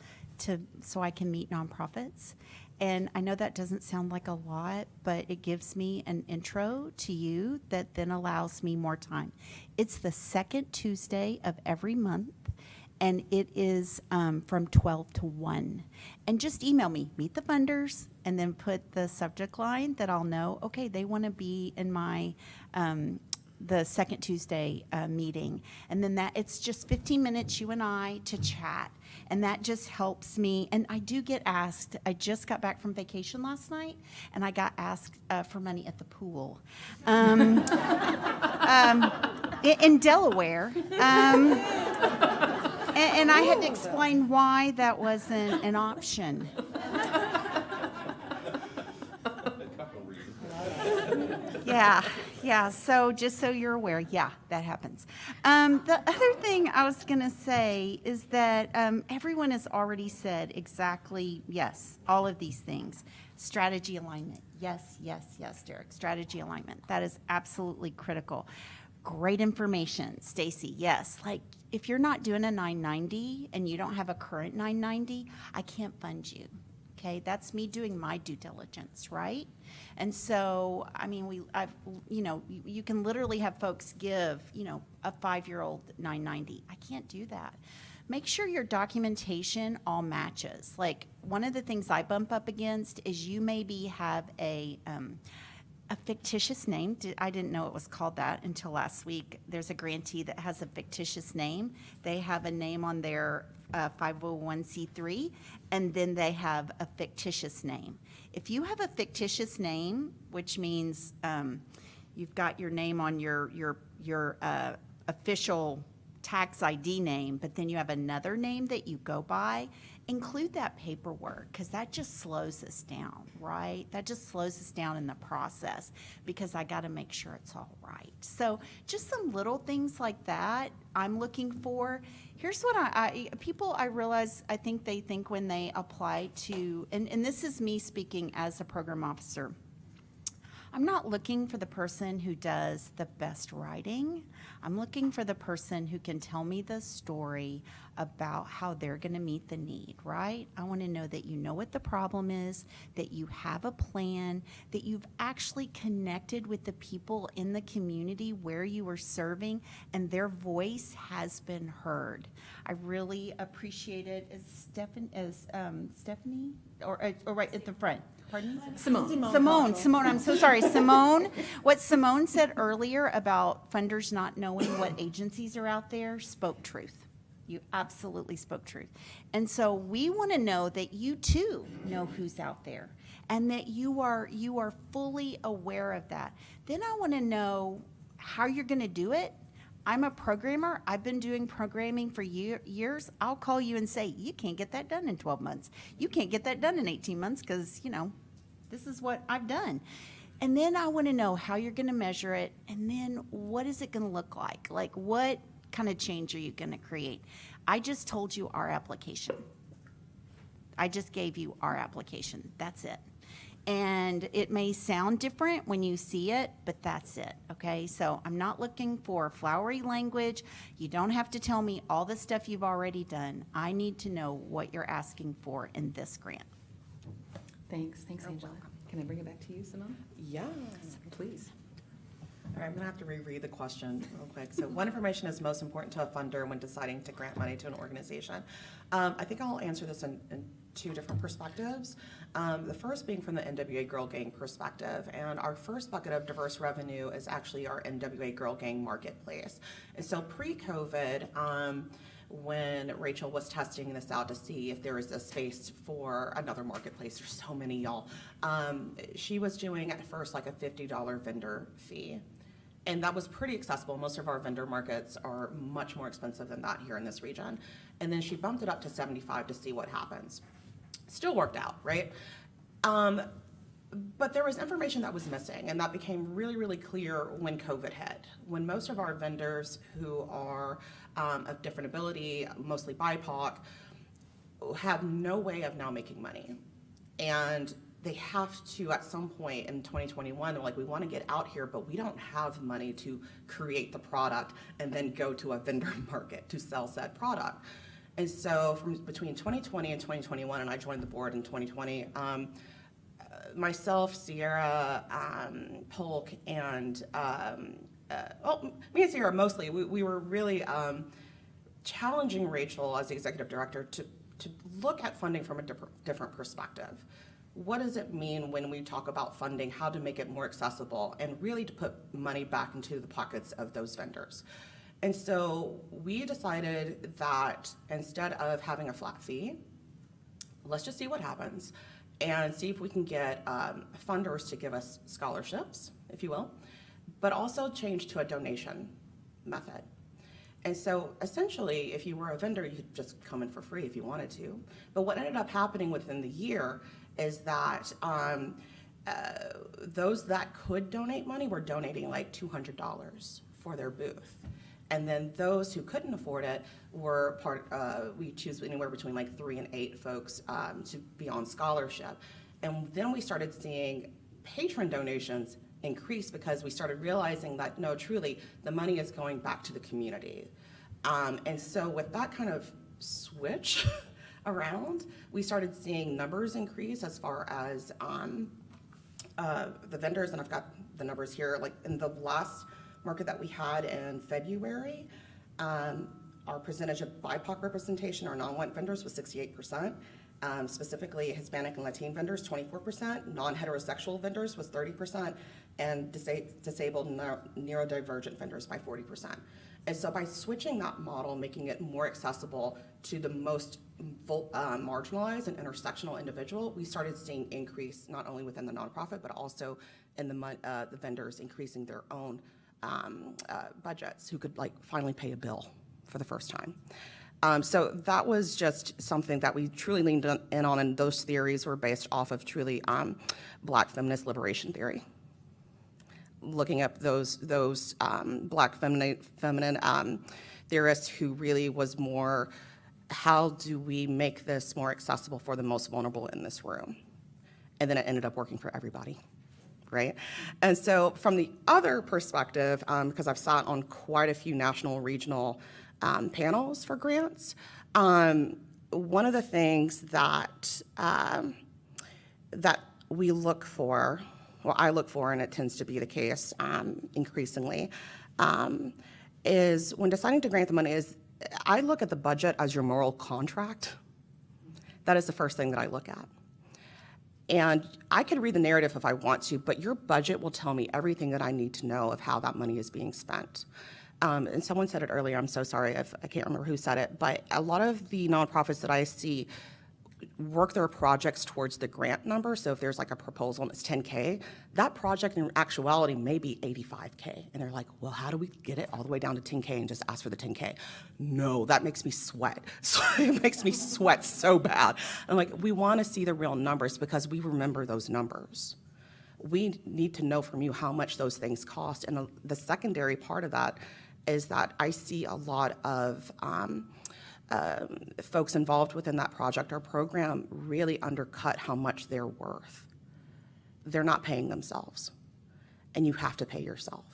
so I can meet nonprofits. And I know that doesn't sound like a lot, but it gives me an intro to you that then allows me more time. It's the second Tuesday of every month, and it is from 12 to 1. And just email me, meet the funders, and then put the subject line that I'll know, okay, they want to be in my the second Tuesday meeting. And then it's just 15 minutes, you and I, to chat. And that just helps me. And I do get asked, I just got back from vacation last night, and I got asked for money at the pool in Delaware. And I had to explain why that wasn't an option. Yeah, so just so you're aware, yeah, that happens. The other thing I was going to say is that everyone has already said exactly, yes, all of these things. Strategy alignment, yes, Derek, strategy alignment. That is absolutely critical. Great information, Stacy, yes. Like, if you're not doing a 990 and you don't have a current 990, I can't fund you. Okay, that's me doing my due diligence, right? And so, I mean, you can literally have folks give, a 5-year-old 990. I can't do that. Make sure your documentation all matches. Like, one of the things I bump up against is you maybe have a fictitious name. I didn't know it was called that until last week. There's a grantee that has a fictitious name. They have a name on their 501c3, and then they have a fictitious name. If you have a fictitious name, which means you've got your name on your official tax ID name, but then you have another name that you go by, include that paperwork, because that just slows us down, right? That just slows us down in the process, because I got to make sure it's all right. So just some little things like that I'm looking for. Here's what I realize, I think they think when they apply to, and this is me speaking as a program officer, I'm not looking for the person who does the best writing. I'm looking for the person who can tell me the story about how they're going to meet the need, right? I want to know that you know what the problem is, that you have a plan, that you've actually connected with the people in the community where you are serving, and their voice has been heard. I really appreciate it. Stephanie, or right at the front? Pardon? Simone, I'm so sorry. Simone, what Simone said earlier about funders not knowing what agencies are out there spoke truth. You absolutely spoke truth. And so we want to know that you too know who's out there, and that you are fully aware of that. Then I want to know how you're going to do it. I'm a programmer. I've been doing programming for years. I'll call you and say, you can't get that done in 12 months. You can't get that done in 18 months because, this is what I've done. And then I want to know how you're going to measure it, and then what is it going to look like? Like, what kind of change are you going to create? I just told you our application. I just gave you our application. That's it. And it may sound different when you see it, but that's it, okay? So I'm not looking for flowery language. You don't have to tell me all the stuff you've already done. I need to know what you're asking for in this grant. Thanks, Angela. Can I bring it back to you, Simone? Yes. Please. All right, I'm gonna have to reread the question real quick. So what information is most important to a funder when deciding to grant money to an organization? I think I'll answer this in two different perspectives. The first being from the NWA Girl Gang perspective. And our first bucket of diverse revenue is actually our NWA Girl Gang marketplace. And so pre-COVID, when Rachel was testing this out to see if there was a space for another marketplace, there's so many, y'all. She was doing at first like a $50 vendor fee. And that was pretty accessible. Most of our vendor markets are much more expensive than that here in this region. And then she bumped it up to 75 to see what happens. Still worked out, right? But there was information that was missing, and that became really, really clear when COVID hit. When most of our vendors who are of different ability, mostly BIPOC, have no way of now making money. And they have to, at some point in 2021, they're like, we want to get out here, but we don't have money to create the product and then go to a vendor market to sell said product. And so from between 2020 and 2021, and I joined the board in 2020, myself, Sierra, Polk, and me and Sierra mostly, we were really challenging Rachel as the executive director to look at funding from a different perspective. What does it mean when we talk about funding, how to make it more accessible, and really to put money back into the pockets of those vendors? And so we decided that instead of having a flat fee, let's just see what happens and see if we can get funders to give us scholarships, if you will, but also change to a donation method. And so essentially, if you were a vendor, you could just come in for free if you wanted to. But what ended up happening within the year is that those that could donate money were donating like $200 for their booth. And then those who couldn't afford it were we choose anywhere between like 3 and 8 folks to be on scholarship. And then we started seeing patron donations increase because we started realizing that, no, truly, the money is going back to the community. And so with that kind of switch around, we started seeing numbers increase as far as the vendors, and I've got the numbers here, like in the last market that we had in February, our percentage of BIPOC representation, our non-white vendors, was 68%. Specifically, Hispanic and Latine vendors, 24%. Non-heterosexual vendors was 30%, and disabled and neurodivergent vendors by 40%. And so by switching that model, making it more accessible to the most marginalized and intersectional individual, we started seeing increase not only within the nonprofit, but also in the vendors increasing their own budgets, who could like finally pay a bill for the first time. So that was just something that we truly leaned in on, and those theories were based off of truly Black feminist liberation theory. Looking up those Black feminine theorists who really was more, how do we make this more accessible for the most vulnerable in this room? And then it ended up working for everybody. Right? And so from the other perspective, because I've sat on quite a few national, regional panels for grants, one of the things that that we look for, well, I look for, and it tends to be the case increasingly, is when deciding to grant the money is, I look at the budget as your moral contract. That is the first thing that I look at. And I can read the narrative if I want to, but your budget will tell me everything that I need to know of how that money is being spent. And someone said it earlier, I'm so sorry if I can't remember who said it, but a lot of the nonprofits that I see work their projects towards the grant number. So if there's like a proposal and it's 10K, that project in actuality may be 85K. And they're like, well, how do we get it all the way down to 10K and just ask for the 10K? No, that makes me sweat. So it makes me sweat so bad. I'm like, we want to see the real numbers because we remember those numbers. We need to know from you how much those things cost. And the secondary part of that is that I see a lot of folks involved within that project or program really undercut how much they're worth. they're not paying themselves, and you have to pay yourself.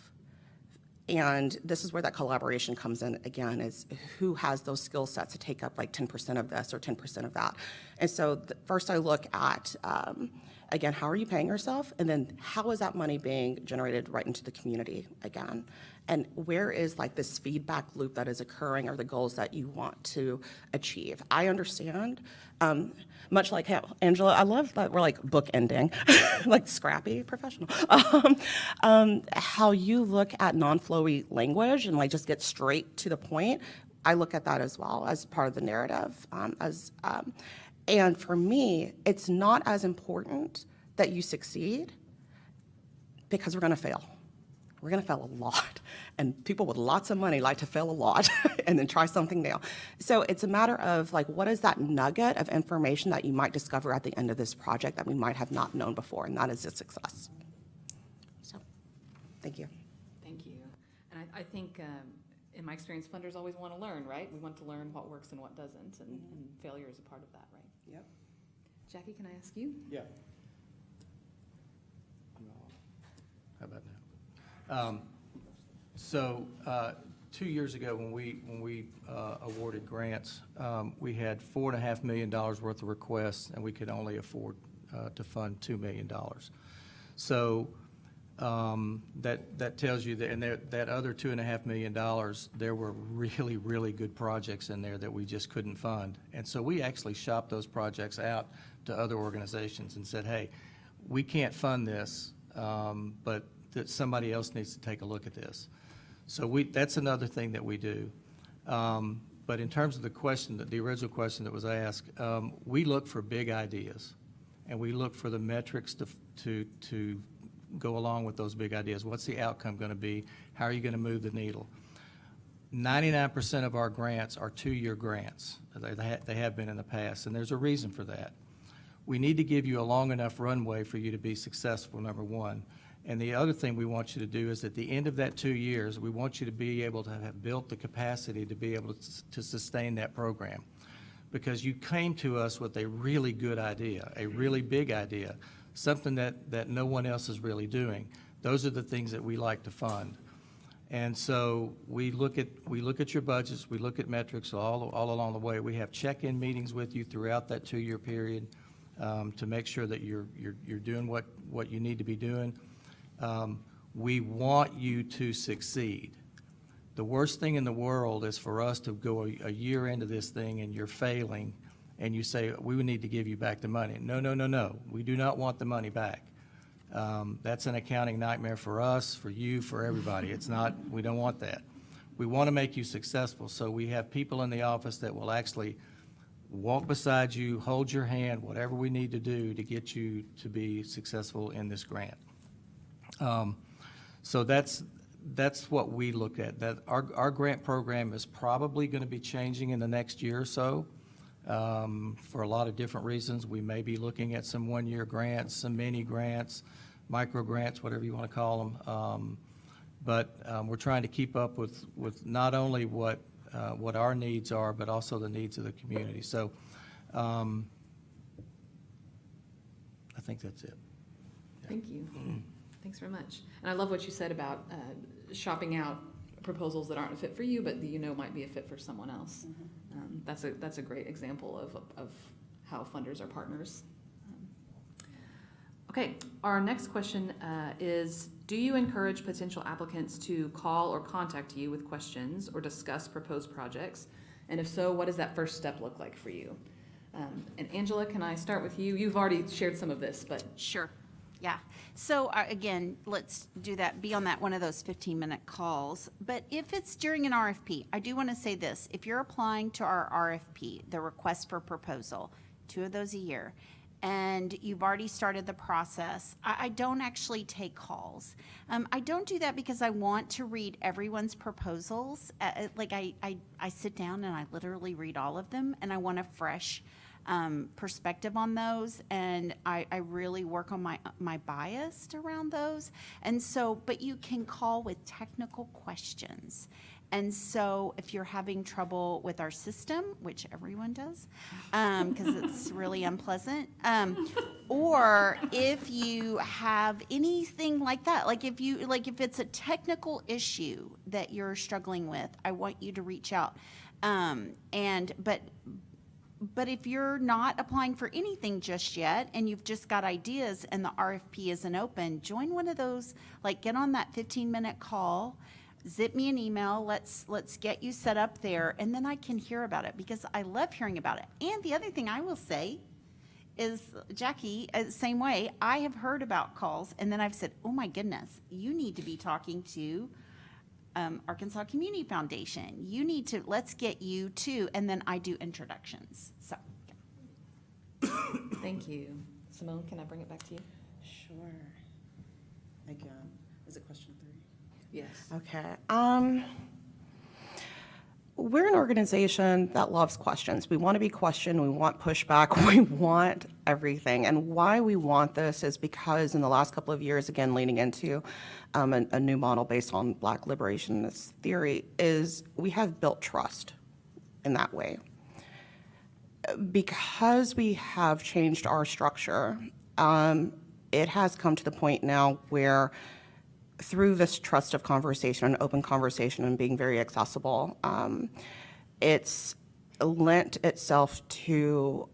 And this is where that collaboration comes in again, is who has those skill sets to take up like 10% of this or 10% of that. And so first I look at, again, how are you paying yourself? And then how is that money being generated right into the community again? And where is like this feedback loop that is occurring, or the goals that you want to achieve? I understand, much like how, Angela, I love that we're like book ending, like scrappy professional. How you look at non-flowy language and like just get straight to the point. I look at that as well as part of the narrative. And for me, it's not as important that you succeed, because we're going to fail. We're going to fail a lot. And people with lots of money like to fail a lot and then try something new. So it's a matter of like, what is that nugget of information that you might discover at the end of this project that we might have not known before, and that is a success. So, thank you. Thank you. And I think, in my experience, funders always want to learn, right? We want to learn what works and what doesn't, and failure is a part of that, right? Yep. Jackie, can I ask you? Yeah. How about now? So 2 years ago, when we awarded grants, we had $4.5 million worth of requests, and we could only afford to fund $2 million. So that tells you that, and that other $2.5 million, there were really, really good projects in there that we just couldn't fund. And so we actually shopped those projects out to other organizations and said, hey, we can't fund this, but that somebody else needs to take a look at this. So that's another thing that we do. But in terms of the original question that was asked, we look for big ideas, and we look for the metrics to go along with those big ideas. What's the outcome going to be? How are you going to move the needle? 99% of our grants are 2-year grants. They have been in the past, and there's a reason for that. We need to give you a long enough runway for you to be successful, number one. And the other thing we want you to do is at the end of that 2 years, we want you to be able to have built the capacity to be able to sustain that program. Because you came to us with a really good idea, a really big idea, something that no one else is really doing. Those are the things that we like to fund. And so we look at your budgets, we look at metrics all along the way. We have check-in meetings with you throughout that 2-year period to make sure that you're doing what you need to be doing. We want you to succeed. The worst thing in the world is for us to go a year into this thing and you're failing, and you say, we would need to give you back the money. No. We do not want the money back. That's an accounting nightmare for us, for you, for everybody. It's not, we don't want that. We want to make you successful, so we have people in the office that will actually walk beside you, hold your hand, whatever we need to do to get you to be successful in this grant. So that's what we look at. That our grant program is probably going to be changing in the next year or so for a lot of different reasons. We may be looking at some one-year grants, some mini grants, micro grants, whatever you want to call them. But we're trying to keep up with not only what our needs are, but also the needs of the community. So I think that's it. Thank you. Thanks very much. And I love what you said about shopping out proposals that aren't a fit for you, but that you know might be a fit for someone else. That's a great example of how funders are partners. Okay, our next question is, do you encourage potential applicants to call or contact you with questions or discuss proposed projects? And if so, what does that first step look like for you? And Angela, can I start with you? You've already shared some of this, but Sure. Yeah. So again, let's do that, be on that one of those 15-minute calls. But if it's during an RFP, I do want to say this. If you're applying to our RFP, the request for proposal, 2 of those a year, and you've already started the process, I don't actually take calls. I don't do that because I want to read everyone's proposals. I sit down and I literally read all of them, and I want a fresh perspective on those, and I really work on my bias around those. And so, but you can call with technical questions. And so if you're having trouble with our system, which everyone does, because it's really unpleasant, or if you have anything like that, like if it's a technical issue that you're struggling with, I want you to reach out. But if you're not applying for anything just yet and you've just got ideas and the RFP isn't open, join one of those, like get on that 15-minute call, zip me an email, let's get you set up there, and then I can hear about it because I love hearing about it. And the other thing I will say is, Jackie, same way, I have heard about calls and then I've said, oh my goodness, you need to be talking to Arkansas Community Foundation. You need to, let's get you to, and then I do introductions. So, yeah. Thank you. Simone, can I bring it back to you? Sure. Again, is it question 3? Yes. Okay. We're an organization that loves questions. We want to be questioned. We want pushback. We want everything. And why we want this is because in the last couple of years, again, leaning into a new model based on Black liberationist theory, is we have built trust in that way. Because we have changed our structure, it has come to the point now where through this trust of conversation and open conversation and being very accessible, it's lent itself to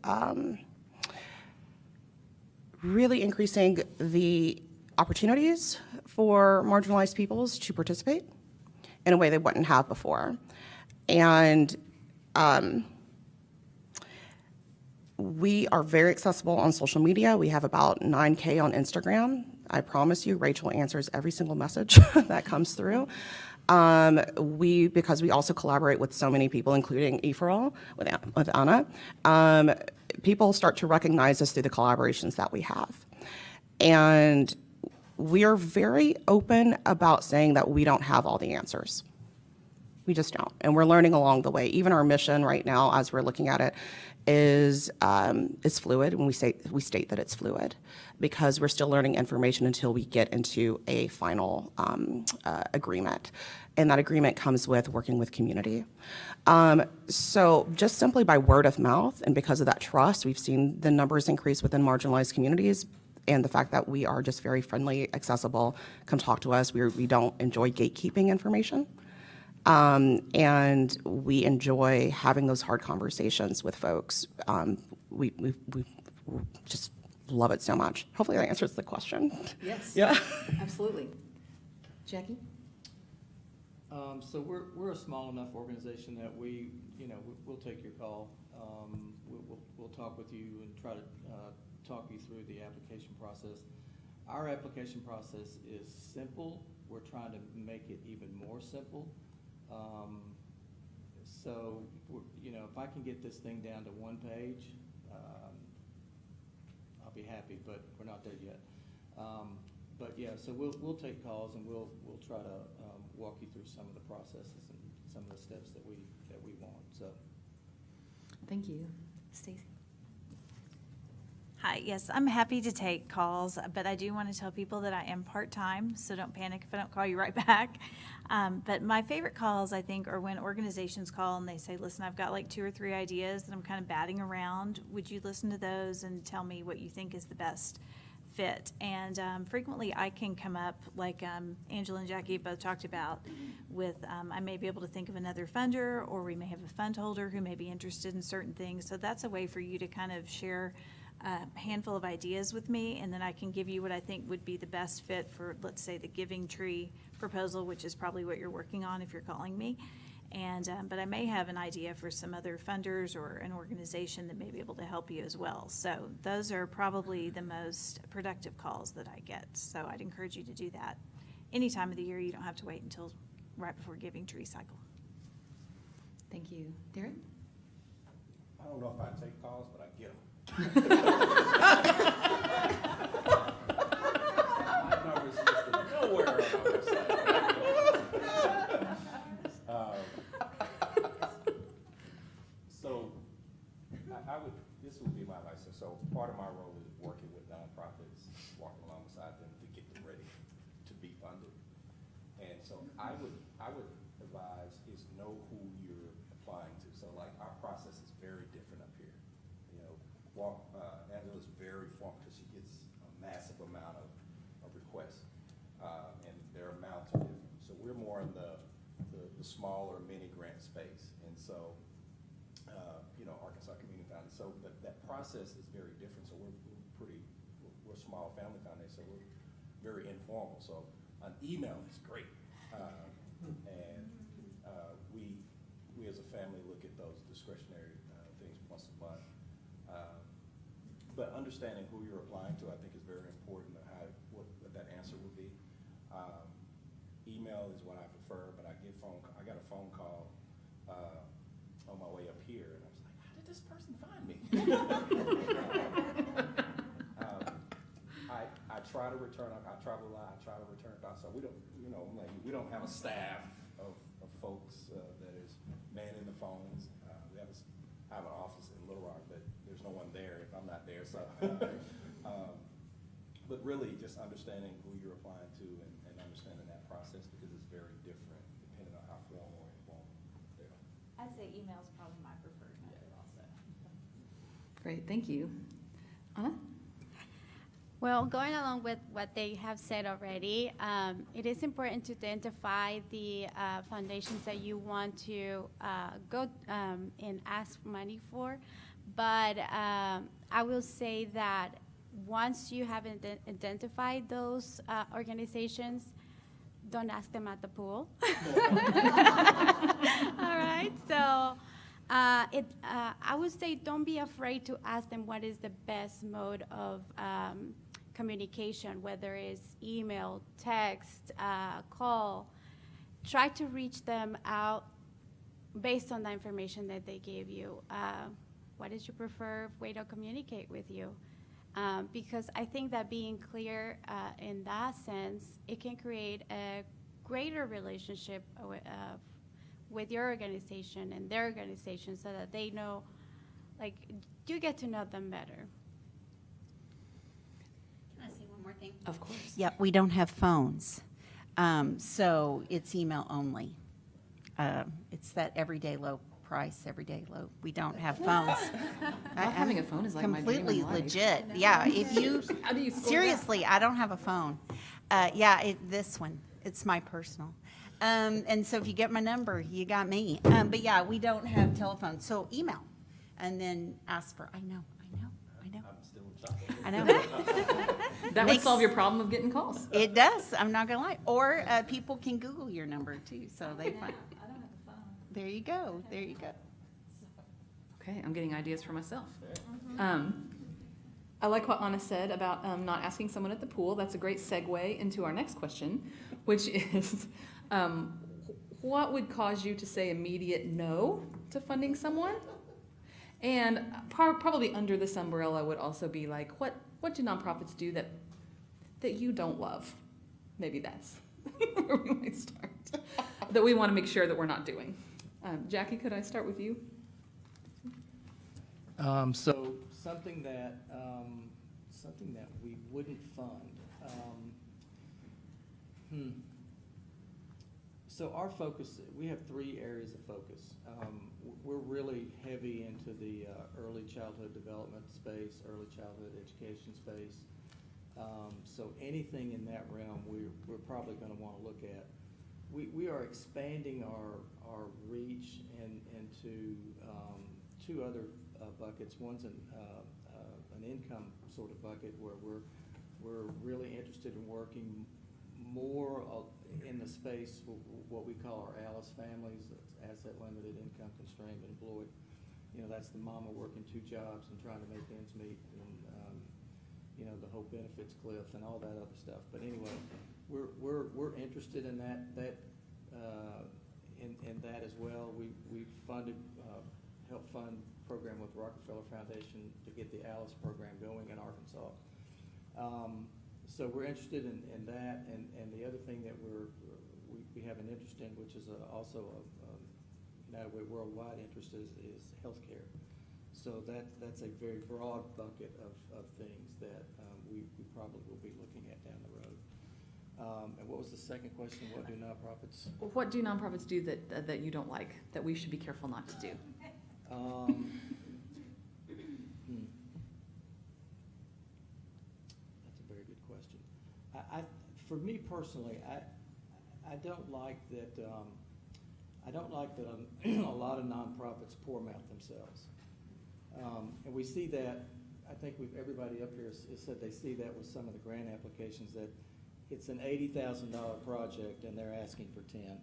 really increasing the opportunities for marginalized peoples to participate in a way they wouldn't have before. And we are very accessible on social media. We have about 9K on Instagram. I promise you, Rachel answers every single message that comes through. Because we also collaborate with so many people, including E4All, with Anna, people start to recognize us through the collaborations that we have. And we are very open about saying that we don't have all the answers. We just don't. And we're learning along the way. Even our mission right now, as we're looking at it, is fluid. When we state that it's fluid, because we're still learning information until we get into a final agreement. And that agreement comes with working with community. So just simply by word of mouth, and because of that trust, we've seen the numbers increase within marginalized communities, and the fact that we are just very friendly, accessible, come talk to us. We don't enjoy gatekeeping information. And we enjoy having those hard conversations with folks. We just love it so much. Hopefully that answers the question. Yes. Yeah. Absolutely. Jackie? So we're a small enough organization that we'll take your call. We'll talk with you and try to talk you through the application process. Our application process is simple. We're trying to make it even more simple. So if I can get this thing down to one page, I'll be happy, but we're not there yet. But yeah, so we'll take calls and we'll try to walk you through some of the processes and some of the steps that we want. So, Thank you. Stacy? Hi, yes, I'm happy to take calls, but I do want to tell people that I am part-time, so don't panic if I don't call you right back. But my favorite calls, I think, are when organizations call and they say, listen, I've got like 2 or 3 ideas that I'm kind of batting around. Would you listen to those and tell me what you think is the best fit? And frequently I can come up, like Angela and Jackie both talked about, with I may be able to think of another funder, or we may have a fund holder who may be interested in certain things. So that's a way for you to kind of share a handful of ideas with me, and then I can give you what I think would be the best fit for, let's say, the Giving Tree proposal, which is probably what you're working on if you're calling me. And but I may have an idea for some other funders or an organization that may be able to help you as well. So those are probably the most productive calls that I get. So I'd encourage you to do that any time of the year. You don't have to wait until right before Giving Tree cycle. Thank you. Derek? I don't know if I take calls, but I get them. My number's listed nowhere on our website. So I would, this would be my license. So part of my role is working with nonprofits, walking alongside them to get them ready to be funded. And so I would advise, if Angela's very formal because she gets a massive amount of requests, and their amounts are different. So we're more in the smaller mini grant space, and so, Arkansas Community Foundation. So that process is very different. So we're a small family foundation, so we're very informal. So an email is great, and we as a family look at those discretionary things once a month. But understanding who you're applying to, I think, is very important. What that answer would be. Email is what I prefer, but I got a phone call on my way up here, and I was like, how did this person find me? I try to return. I travel a lot. I try to return thoughts. So we don't have a staff of folks that is manning the phones. We have an office in Little Rock, but there's no one there if I'm not there. So, but really, just understanding who you're applying to and understanding that process, because it's very different depending on how formal or informal they are. I'd say email is probably my preferred method also. Great, thank you. Anna? Well, going along with what they have said already, it is important to identify the foundations that you want to go and ask money for. But I will say that once you have identified those organizations, don't ask them at the pool. All right, so I would say don't be afraid to ask them what is the best mode of communication, whether it's email, text, call. Try to reach them out based on the information that they gave you. What is your preferred way to communicate with you? Because I think that being clear in that sense, it can create a greater relationship with your organization and their organization, so that they know, like, you get to know them better. Can I say one more thing? Of course. Yeah, we don't have phones, so it's email only. It's that everyday low price, everyday low. We don't have phones. Not having a phone is like my dream in completely life. legit. Yeah, if you How do you score that? seriously, I don't have a phone. This one, it's my personal. And so if you get my number, you got me. But yeah, we don't have telephones, so email, and then ask for. I know. I'm still in shock. I know. That would Makes- solve your problem of getting calls. It does. I'm not gonna lie. Or people can Google your number too, so they find. I don't have a phone. There you go. There you go. Okay, I'm getting ideas for myself. I like what Anna said about not asking someone at the pool. That's a great segue into our next question, which is, what would cause you to say immediate no to funding someone? And probably under this umbrella would also be like, what do nonprofits do that you don't love? Maybe that's where we might start. That we want to make sure that we're not doing. Jackie, could I start with you? So something that we wouldn't fund. So our focus, we have 3 areas of focus. We're really heavy into the early childhood development space, early childhood education space. So anything in that realm, we're probably going to want to look at. We are expanding our reach into 2 other buckets. One's an income sort of bucket where we're really interested in working more in the space, what we call our ALICE families, that's asset limited, income constrained, and employed. That's the mama working 2 jobs and trying to make ends meet, and the whole benefits cliff and all that other stuff. But anyway, we're interested in that in that as well. We funded, helped fund a program with Rockefeller Foundation to get the ALICE program going in Arkansas. So we're interested in that, and the other thing that we have an interest in, which is also a worldwide interest, is healthcare. So that's a very broad bucket of things that we probably will be looking at down the road. And what was the second question? What do nonprofits? What do nonprofits do that you don't like, that we should be careful not to do? for me personally, I don't like that, a lot of nonprofits poor mouth themselves. And we see that, I think everybody up here has said they see that with some of the grant applications, that it's an $80,000 project and they're asking for 10.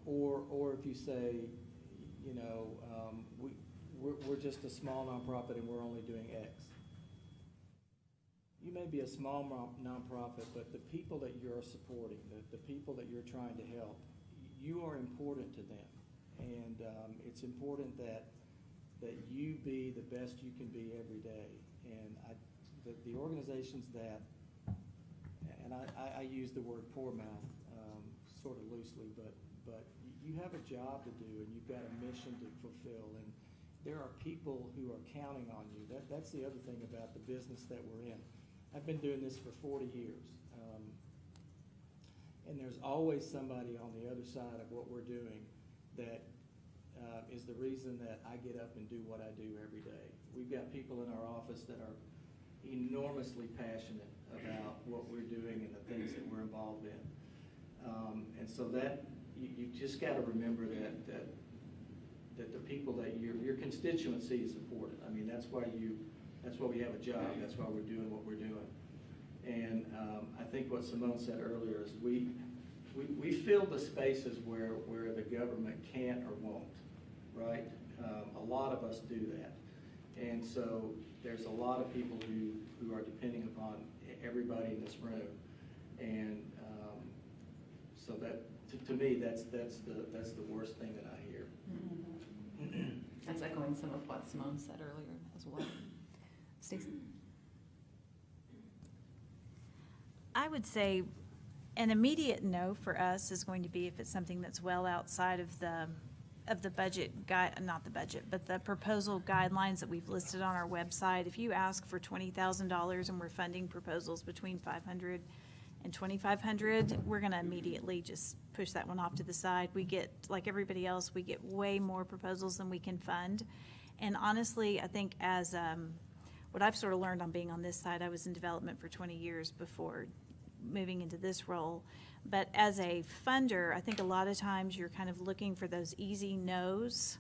Or if you say, you know, we're just a small nonprofit and we're only doing X. You may be a small nonprofit, but the people that you're supporting, the people that you're trying to help, you are important to them. And it's important that you be the best you can be every day. And the organizations that, and I use the word poor mouth sort of loosely, but you have a job to do and you've got a mission to fulfill. And there are people who are counting on you. That's the other thing about the business that we're in. I've been doing this for 40 years. And there's always somebody on the other side of what we're doing that is the reason that I get up and do what I do every day. We've got people in our office that are enormously passionate about what we're doing and the things that we're involved in. And so that, you just got to remember that the people that your constituency is important. I mean, that's why we have a job. That's why we're doing what we're doing. And I think what Simone said earlier is we fill the spaces where the government can't or won't, right? A lot of us do that. And so there's a lot of people who are depending upon everybody in this room. And so that, to me, that's the worst thing that I hear. That's echoing some of what Simone said earlier as well. Stacy? I would say an immediate no for us is going to be if it's something that's well outside of the budget guide, not the budget, but the proposal guidelines that we've listed on our website. If you ask for $20,000 and we're funding proposals between $500 and $2,500, we're going to immediately just push that one off to the side. We get, like everybody else, we get way more proposals than we can fund. And honestly, I think as what I've sort of learned on being on this side, I was in development for 20 years before moving into this role. But as a funder, I think a lot of times you're kind of looking for those easy no's,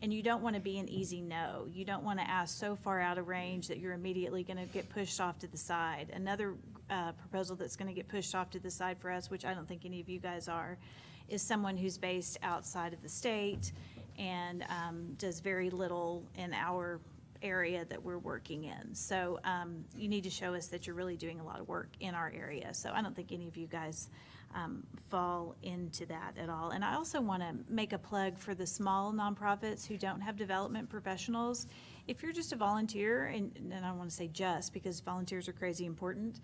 and you don't want to be an easy no. You don't want to ask so far out of range that you're immediately going to get pushed off to the side. Another proposal that's going to get pushed off to the side for us, which I don't think any of you guys are, is someone who's based outside of the state and does very little in our area that we're working in. So you need to show us that you're really doing a lot of work in our area. So I don't think any of you guys fall into that at all. And I also want to make a plug for the small nonprofits who don't have development professionals. If you're just a volunteer, and I don't want to say just because volunteers are crazy important,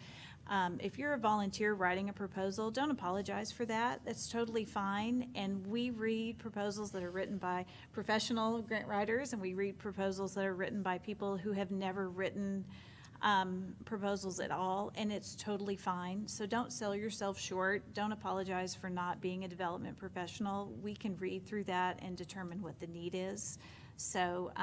if you're a volunteer writing a proposal, don't apologize for that. That's totally fine. And we read proposals that are written by professional grant writers, and we read proposals that are written by people who have never written proposals at all, and it's totally fine. So don't sell yourself short. Don't apologize for not being a development professional. We can read through that and determine what the need is. So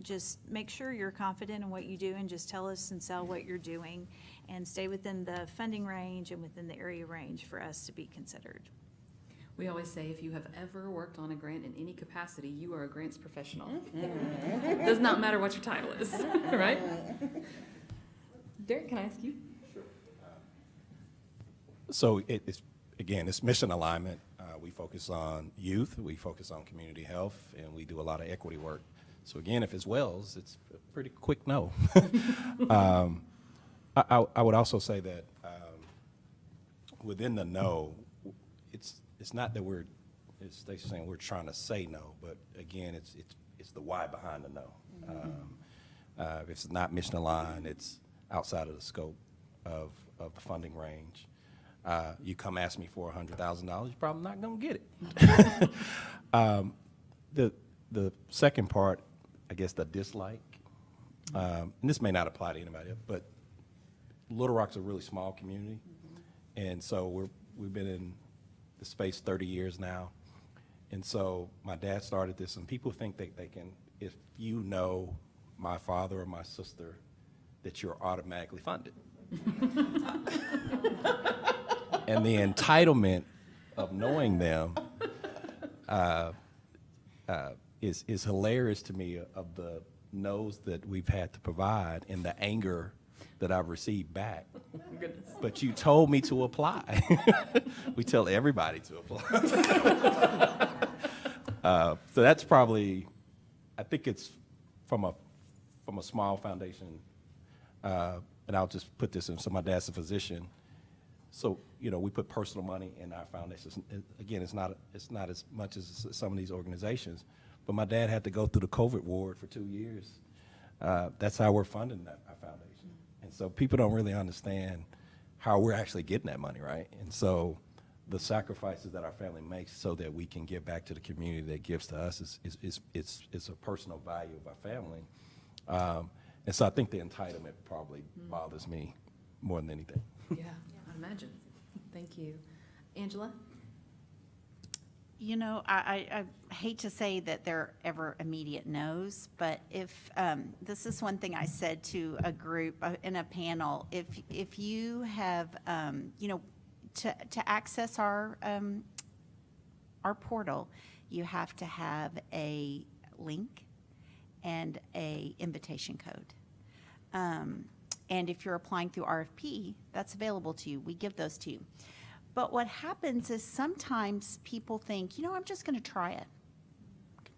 just make sure you're confident in what you do and just tell us and sell what you're doing and stay within the funding range and within the area range for us to be considered. We always say if you have ever worked on a grant in any capacity, you are a grants professional. Does not matter what your title is, right? Derek, can I ask you? So it's mission alignment. We focus on youth, we focus on community health, and we do a lot of equity work. So again, if it's Wells, it's a pretty quick no. I would also say that within the no, it's not that as Stacey's saying, we're trying to say no, but again, it's the why behind the no. If it's not mission aligned, it's outside of the scope of the funding range. You come ask me for $100,000, you're probably not going to get it. The second part, I guess, the dislike, and this may not apply to anybody else, but Little Rock's a really small community, and so we've been in the space 30 years now, and so my dad started this, and people think they can, if you know my father or my sister, that you're automatically funded. And the entitlement of knowing them is hilarious to me, of the no's that we've had to provide and the anger that I've received back. Goodness. But you told me to apply. We tell everybody to apply. So that's probably, I think it's from a small foundation, and I'll just put this in. So my dad's a physician, so we put personal money in our foundation. Again, it's not as much as some of these organizations, but my dad had to go through the COVID ward for 2 years. That's how we're funding our foundation. And so people don't really understand how we're actually getting that money, right? And so the sacrifices that our family makes so that we can give back to the community that gives to us is a personal value of our family. And so I think the entitlement probably bothers me more than anything. Yeah, I imagine. Thank you. Angela? I hate to say that they're ever immediate no's, but if, this is one thing I said to a group in a panel, if you have, to access our portal, you have to have a link and a invitation code. And if you're applying through RFP, that's available to you. We give those to you. But what happens is sometimes people think, I'm just going to try it.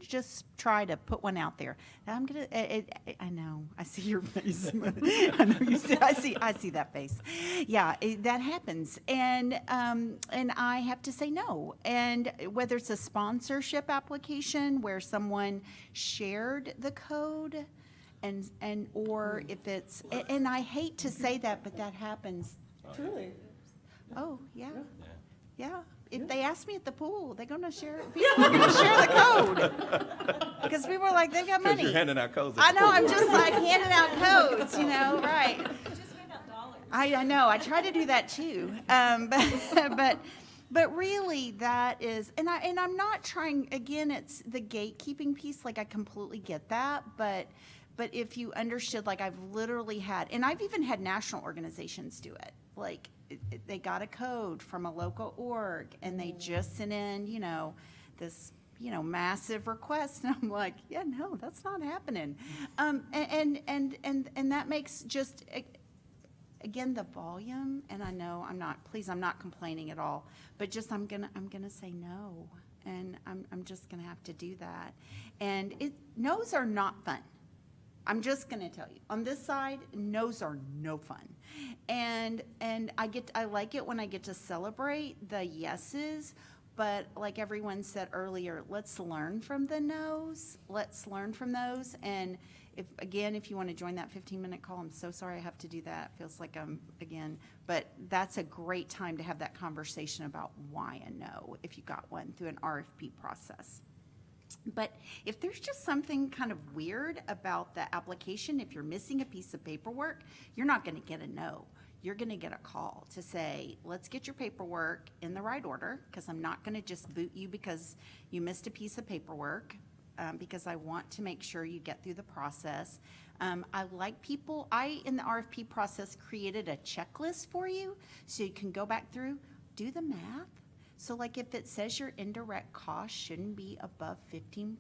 Just try to put one out there. And I'm going to, I know, I see your face. I know you see, I see that face. Yeah, that happens. And I have to say no. And whether it's a sponsorship application where someone shared the code or if it's, and I hate to say that, but that happens. Truly. Oh, yeah. Yeah. If they ask me at the pool, they're going to share, people are going to share the code. Because people are like, they've got money. You're handing out codes. I know, I'm just like handing out codes, right. Just hand out dollars. I know, I try to do that too. But really that is, and I'm not trying, again, it's the gatekeeping piece, like I completely get that, but if you understood, like I've literally had, and I've even had national organizations do it, like they got a code from a local org and they just sent in, this, massive request. And I'm like, yeah, no, that's not happening. And that makes just, again, the volume, and I know I'm not complaining at all, but just I'm gonna say no. And I'm just gonna have to do that. And no's are not fun. I'm just going to tell you, on this side, no's are no fun. And I like it when I get to celebrate the yeses, but like everyone said earlier, let's learn from the no's. Let's learn from those. And if you want to join that 15-minute call, I'm so sorry I have to do that. Feels like but that's a great time to have that conversation about why a no, if you got one through an RFP process. But if there's just something kind of weird about the application, if you're missing a piece of paperwork, you're not going to get a no. You're going to get a call to say, let's get your paperwork in the right order, because I'm not going to just boot you because you missed a piece of paperwork, because I want to make sure you get through the process. In the RFP process, created a checklist for you so you can go back through, do the math. So like if it says your indirect cost shouldn't be above 15%,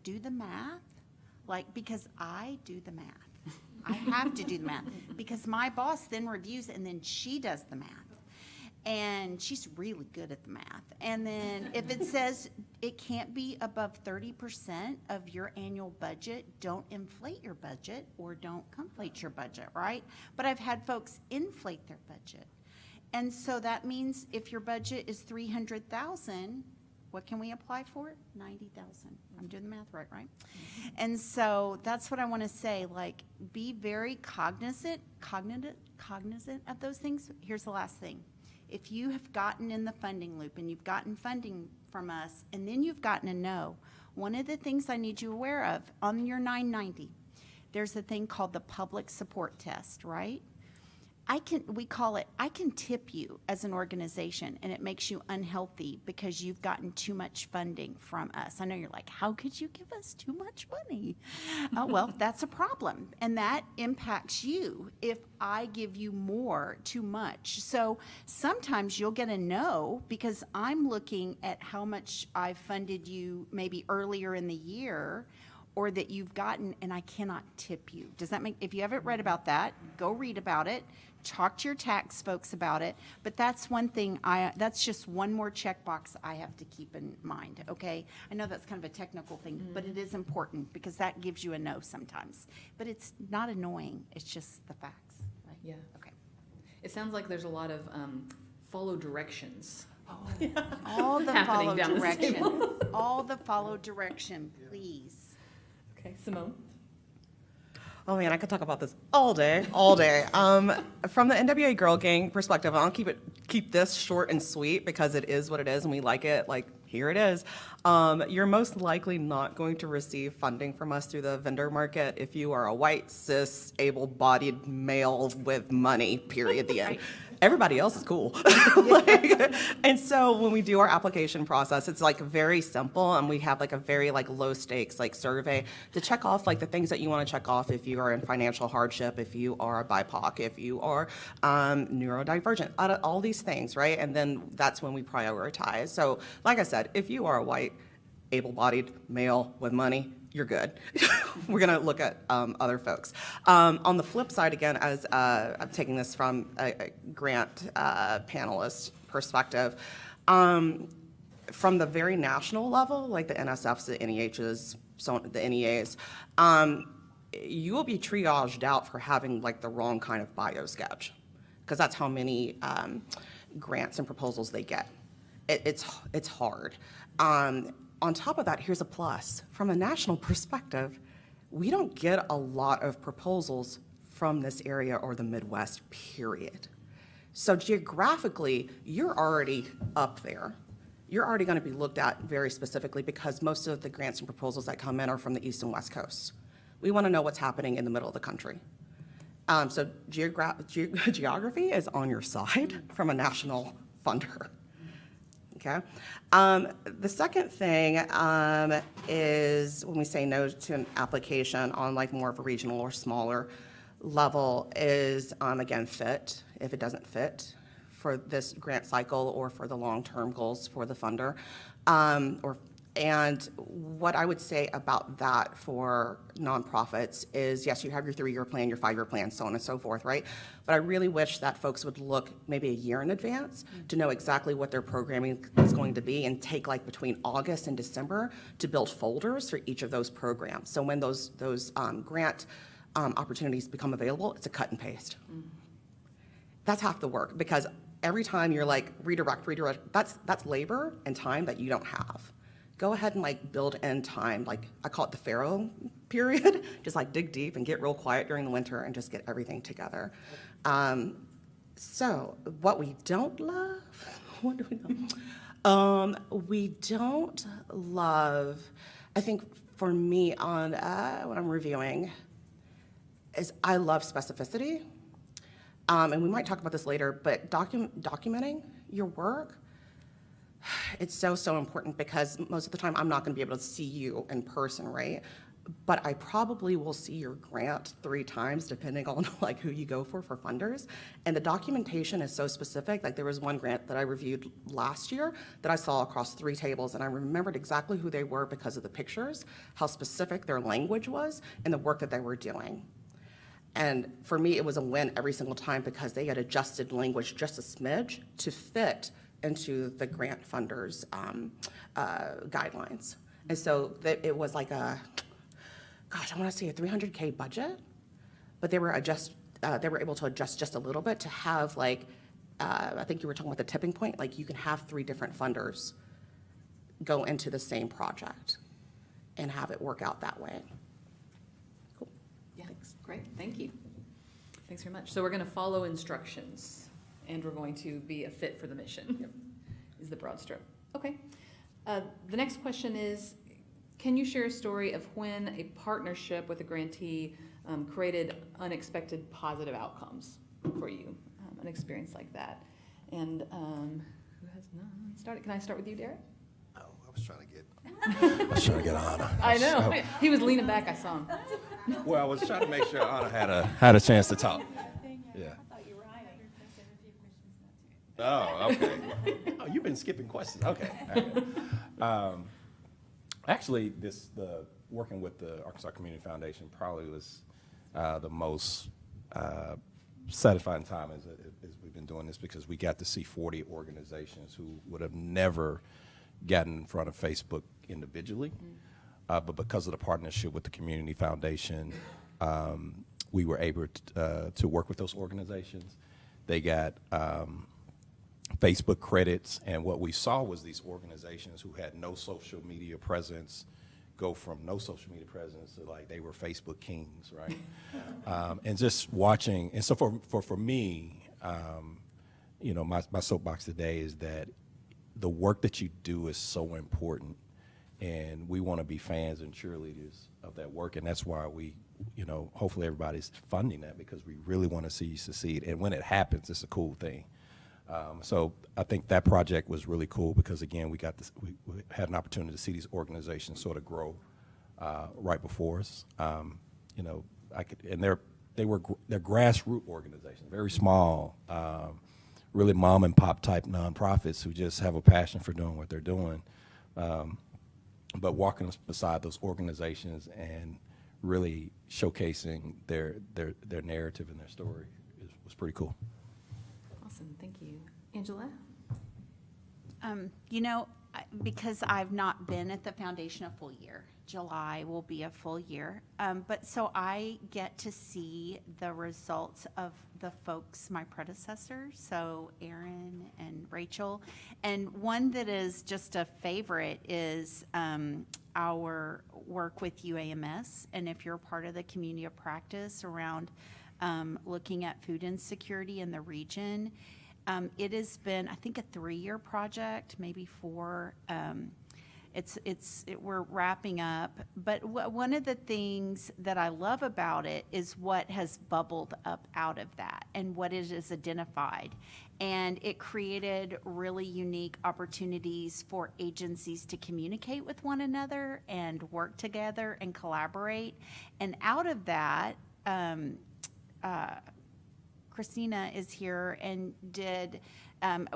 do the math. Because I do the math. I have to do the math because my boss then reviews and then she does the math. And she's really good at the math. And then if it says it can't be above 30% of your annual budget, don't inflate your budget or don't conflate your budget, right? But I've had folks inflate their budget. And so that means if your budget is $300,000, what can we apply for? $90,000. I'm doing the math right? And so that's what I want to say. Be very cognizant of those things. Here's the last thing. If you have gotten in the funding loop and you've gotten funding from us, and then you've gotten a no, one of the things I need you aware of on your 990, there's a thing called the public support test, right? we call it, I can tip you as an organization, and it makes you unhealthy because you've gotten too much funding from us. I know you're like, how could you give us too much money? Oh, well, that's a problem, and that impacts you if I give you more, too much. So sometimes you'll get a no because I'm looking at how much I've funded you maybe earlier in the year, or that you've gotten, and I cannot tip you. Does that make, if you haven't read about that, go read about it, talk to your tax folks about it, but that's one thing that's just one more checkbox I have to keep in mind, okay? I know that's kind of a technical thing, but it is important, because that gives you a no sometimes. But it's not annoying, it's just the facts, right? Yeah. Okay. It sounds like there's a lot of follow directions. All the Happening follow down this direction, table. all the follow direction, please. Okay, Simone? Oh man, I could talk about this all day, all day. From the NWA Girl Gang perspective, I'll keep this short and sweet because it is what it is and we like it. Like, here it is. You're most likely not going to receive funding from us through the vendor market if you are a white, cis, able-bodied male with money, period, the end. Everybody else is cool. And so when we do our application process, it's like very simple, and we have like a very like low stakes like survey to check off like the things that you want to check off if you are in financial hardship, if you are a BIPOC, if you are neurodivergent, all these things, right? And then that's when we prioritize. So like I said, if you are a white, able-bodied male with money, you're good. We're gonna look at other folks. On the flip side, again, as I'm taking this from a grant panelist perspective, from the very national level, like the NSFs, the NEHs, the NEAs, you will be triaged out for having like the wrong kind of bio sketch, because that's how many grants and proposals they get. It's hard. On top of that, here's a plus. From a national perspective, we don't get a lot of proposals from this area or the Midwest, period. So geographically, you're already up there. You're already going to be looked at very specifically because most of the grants and proposals that come in are from the East and West Coast. We want to know what's happening in the middle of the country. So geography is on your side from a national funder. Okay. The second thing is when we say no to an application on like more of a regional or smaller level is, again, fit, if it doesn't fit for this grant cycle or for the long-term goals for the funder. And what I would say about that for nonprofits is, yes, you have your 3-year plan, your 5-year plan, so on and so forth, right? But I really wish that folks would look maybe a year in advance to know exactly what their programming is going to be and take like between August and December to build folders for each of those programs. So when those grant opportunities become available, it's a cut and paste. That's half the work, because every time you're like redirect, that's labor and time that you don't have. Go ahead and like build in time, like I call it the Pharaoh period, just like dig deep and get real quiet during the winter and just get everything together. So what we don't love, what do we know? We don't love, I think for me on what I'm reviewing is I love specificity. And we might talk about this later, but documenting your work, it's so important, because most of the time I'm not going to be able to see you in person, right? But I probably will see your grant 3 times depending on like who you go for funders. And the documentation is so specific. Like there was one grant that I reviewed last year that I saw across 3 tables, and I remembered exactly who they were because of the pictures, how specific their language was, and the work that they were doing. And for me, it was a win every single time because they had adjusted language just a smidge to fit into the grant funders' guidelines. And so it was like I want to say a $300K budget, but they were able to adjust just a little bit to have like, I think you were talking about the tipping point, like you can have 3 different funders go into the same project and have it work out that way. Cool. Yeah, great, thank you. Thanks very much. So we're going to follow instructions, and we're going to be a fit for the mission, is the broad stroke. Okay. The next question is, can you share a story of when a partnership with a grantee created unexpected positive outcomes? for you, an experience like that. And who has not started? Can I start with you, Derek? Oh, I was trying to get Anna. I know. He was leaning back. I saw him. Well, I was trying to make sure Anna had a chance to talk. Yeah. Oh, okay. Oh, you've been skipping questions. Okay. All right. Actually, working with the Arkansas Community Foundation probably was the most satisfying time as we've been doing this, because we got to see 40 organizations who would have never gotten in front of Facebook individually. But because of the partnership with the Community Foundation, we were able to work with those organizations. They got Facebook credits, and what we saw was these organizations who had no social media presence go from no social media presence to like they were Facebook kings, right? And just watching, and so for me, you know, my soapbox today is that the work that you do is so important, and we want to be fans and cheerleaders of that work, and that's why we, you know, hopefully everybody's funding that, because we really want to see you succeed, and when it happens, it's a cool thing. So I think that project was really cool because, again, we had an opportunity to see these organizations sort of grow right before us. You know, they're grassroots organizations, very small, really mom and pop type nonprofits who just have a passion for doing what they're doing. But walking beside those organizations and really showcasing their narrative and their story was pretty cool. Awesome. Thank you. Angela? You know, because I've not been at the foundation a full year, July will be a full year. But so I get to see the results of the folks, my predecessors, so Aaron and Rachel. And one that is just a favorite is our work with UAMS. And if you're part of the community of practice around looking at food insecurity in the region, it has been, I think, a 3-year project, maybe 4. We're wrapping up. But one of the things that I love about it is what has bubbled up out of that and what it is identified. And it created really unique opportunities for agencies to communicate with one another and work together and collaborate. And out of that, Christina is here and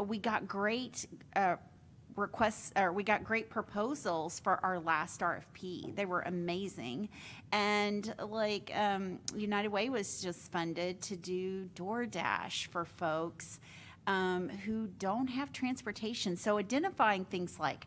we got great requests, or we got great proposals for our last RFP. They were amazing. And like United Way was just funded to do DoorDash for folks who don't have transportation. So identifying things like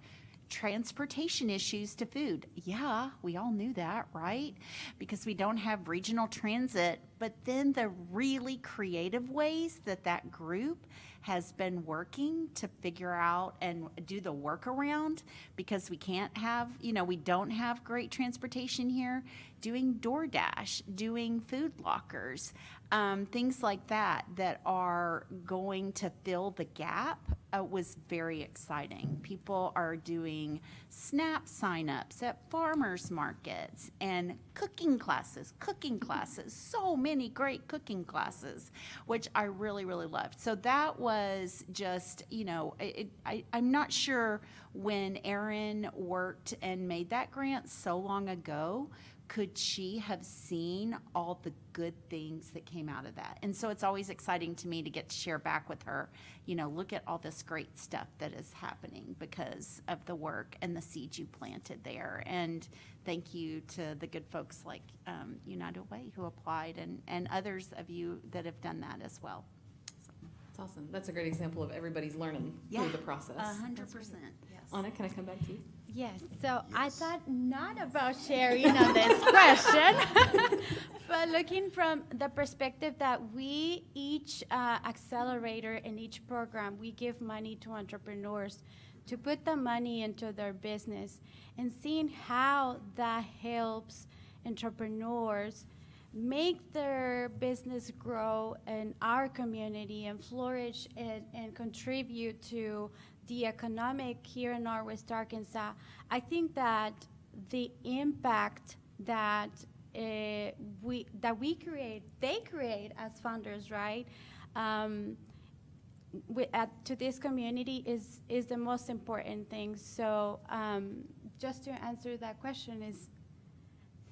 transportation issues to food. Yeah, we all knew that, right? Because we don't have regional transit, but then the really creative ways that group has been working to figure out and do the workaround, because we can't have, we don't have great transportation here, doing DoorDash, doing food lockers, things like that are going to fill the gap was very exciting. People are doing SNAP signups at farmers markets and cooking classes, so many great cooking classes, which I really, really loved. So that was just, I'm not sure when Erin worked and made that grant so long ago, could she have seen all the good things that came out of that? And so it's always exciting to me to get to share back with her, look at all this great stuff that is happening because of the work and the seeds you planted there. And thank you to the good folks like United Way who applied and others of you that have done that as well. That's awesome. That's a great example of everybody's learning through the process. 100%, yes. Anna, can I come back to you? Yes, so I thought not about sharing on this question, but looking from the perspective that we, each accelerator in each program, we give money to entrepreneurs to put the money into their business, and seeing how that helps entrepreneurs make their business grow in our community and flourish and contribute to the economic here in Northwest Arkansas. I think that the impact that they create as founders, right? to this community is the most important thing. So just to answer that question is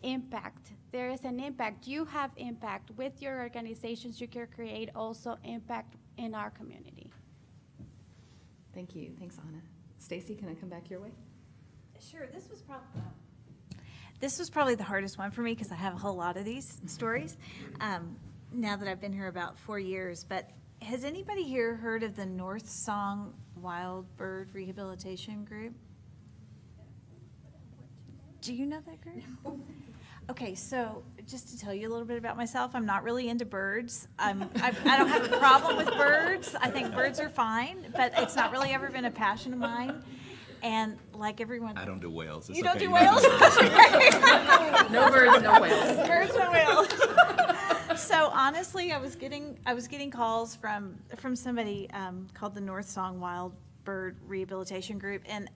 impact. There is an impact. You have impact with your organizations. You can create also impact in our community. Thank you. Thanks, Anna. Stacy, can I come back your way? Sure, this was probably the hardest one for me because I have a whole lot of these stories now that I've been here about 4 years. But has anybody here heard of the North Song Wild Bird Rehabilitation Group? Do you know that group? Okay, so just to tell you a little bit about myself, I'm not really into birds. I don't have a problem with birds. I think birds are fine, but it's not really ever been a passion of mine. And like everyone, I don't do whales. It's you don't okay. do whales? No birds, no whales. Birds, no whales. So honestly, I was getting calls from somebody called the North Song Wild Bird Rehabilitation Group, and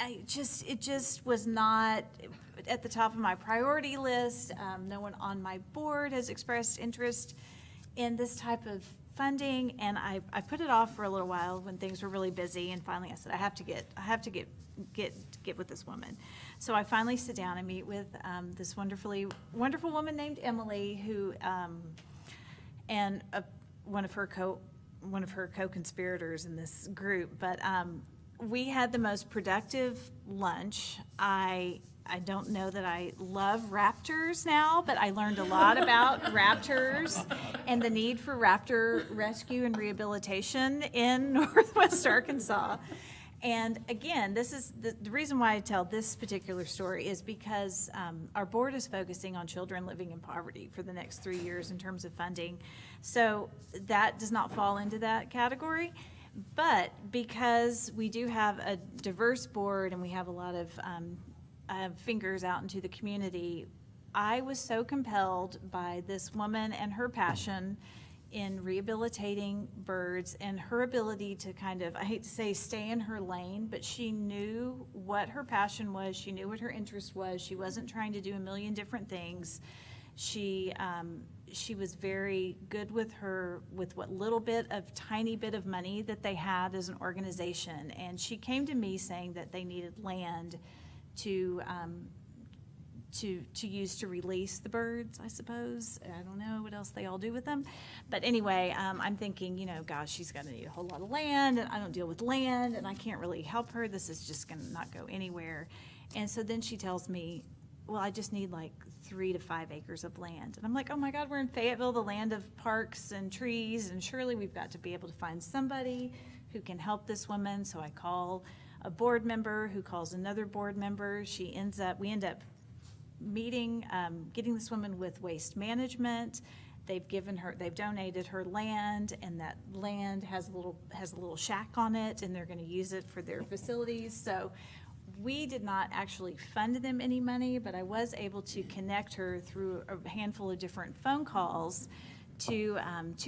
it just was not at the top of my priority list. No one on my board has expressed interest in this type of funding, and I put it off for a little while when things were really busy, and finally I said I have to get with this woman. So I finally sit down and meet with this wonderful woman named Emily, who and one of her co-conspirators in this group. But we had the most productive lunch. I don't know that I love raptors now, but I learned a lot about raptors and the need for raptor rescue and rehabilitation in Northwest Arkansas. And again, this is the reason why I tell this particular story is because our board is focusing on children living in poverty for the next 3 years in terms of funding. So that does not fall into that category. But because we do have a diverse board and we have a lot of fingers out into the community, I was so compelled by this woman and her passion in rehabilitating birds and her ability to kind of, I hate to say stay in her lane, but she knew what her passion was. She knew what her interest was. She wasn't trying to do a million different things. She was very good with what little tiny bit of money that they had as an organization. And she came to me saying that they needed land to use to release the birds, I suppose. I don't know what else they all do with them. But anyway, I'm thinking, gosh, she's going to need a whole lot of land, and I don't deal with land, and I can't really help her. This is just going to not go anywhere. And so then she tells me, well, I just need like 3 to 5 acres of land. And I'm like, oh my God, we're in Fayetteville, the land of parks and trees, and surely we've got to be able to find somebody who can help this woman. So I call a board member who calls another board member. We end up meeting, getting this woman with Waste Management. They've donated her land, and that land has a little shack on it, and they're going to use it for their facilities. So we did not actually fund them any money, but I was able to connect her through a handful of different phone calls to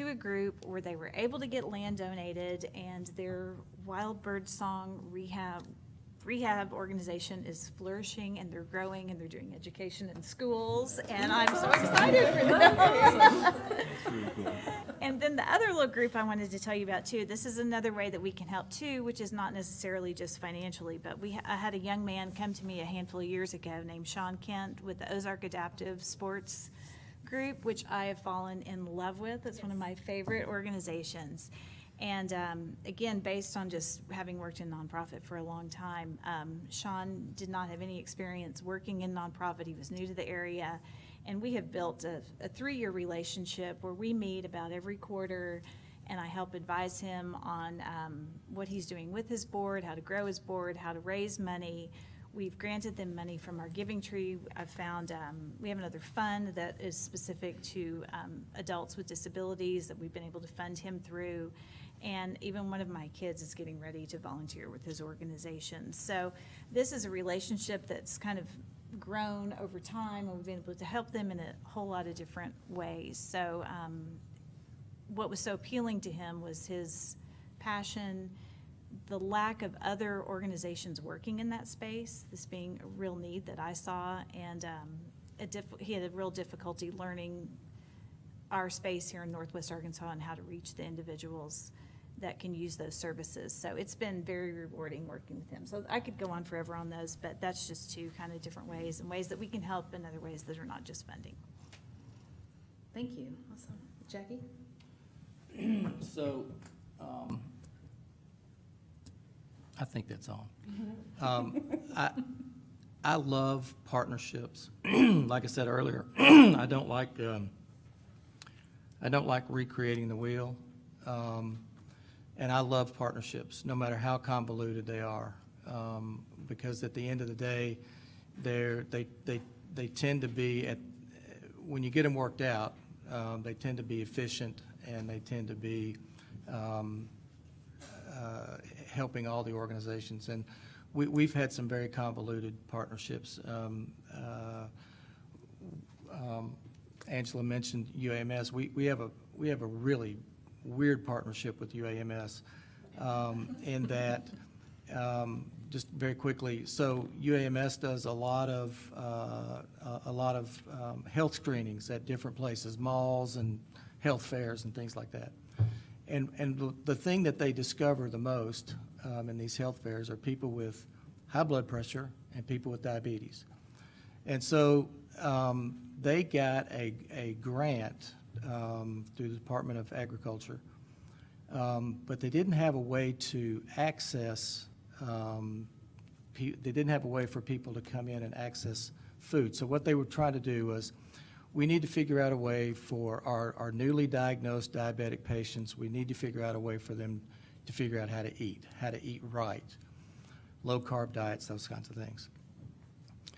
a group where they were able to get land donated, and their wild bird song rehab organization is flourishing, and they're growing, and they're doing education in schools, and I'm so excited for them. And then the other little group I wanted to tell you about too, this is another way that we can help too, which is not necessarily just financially, but I had a young man come to me a handful of years ago named Sean Kent with the Ozark Adaptive Sports Group, which I have fallen in love with. It's one of my favorite organizations. And again, based on just having worked in nonprofit for a long time, Sean did not have any experience working in nonprofit. He was new to the area. And we have built a 3-year relationship where we meet about every quarter, and I help advise him on what he's doing with his board, how to grow his board, how to raise money. We've granted them money from our Giving Tree. I've found we have another fund that is specific to adults with disabilities that we've been able to fund him through. And even one of my kids is getting ready to volunteer with his organization. So this is a relationship that's kind of grown over time, and we've been able to help them in a whole lot of different ways. So what was so appealing to him was his passion, the lack of other organizations working in that space, this being a real need that I saw, and he had a real difficulty learning our space here in Northwest Arkansas and how to reach the individuals that can use those services. So it's been very rewarding working with him. So I could go on forever on those, but that's just two kind of different ways, and ways that we can help and other ways that are not just funding. Thank you. Awesome. Jackie? So, I think that's on. I love partnerships. Like I said earlier, I don't like recreating the wheel. And I love partnerships, no matter how convoluted they are, because at the end of the day, they tend to be when you get them worked out, they tend to be efficient, and they tend to be helping all the organizations. And we've had some very convoluted partnerships. Angela mentioned UAMS. We have a really weird partnership with UAMS in that, just very quickly, so UAMS does a lot of health screenings at different places, malls and health fairs and things like that. And the thing that they discover the most in these health fairs are people with high blood pressure and people with diabetes. And so they got a grant through the Department of Agriculture, but they didn't have a way to access, they didn't have a way for people to come in and access food. So what they were trying to do was, we need to figure out a way for our newly diagnosed diabetic patients, we need to figure out a way for them to figure out how to eat right, low-carb diets, those kinds of things.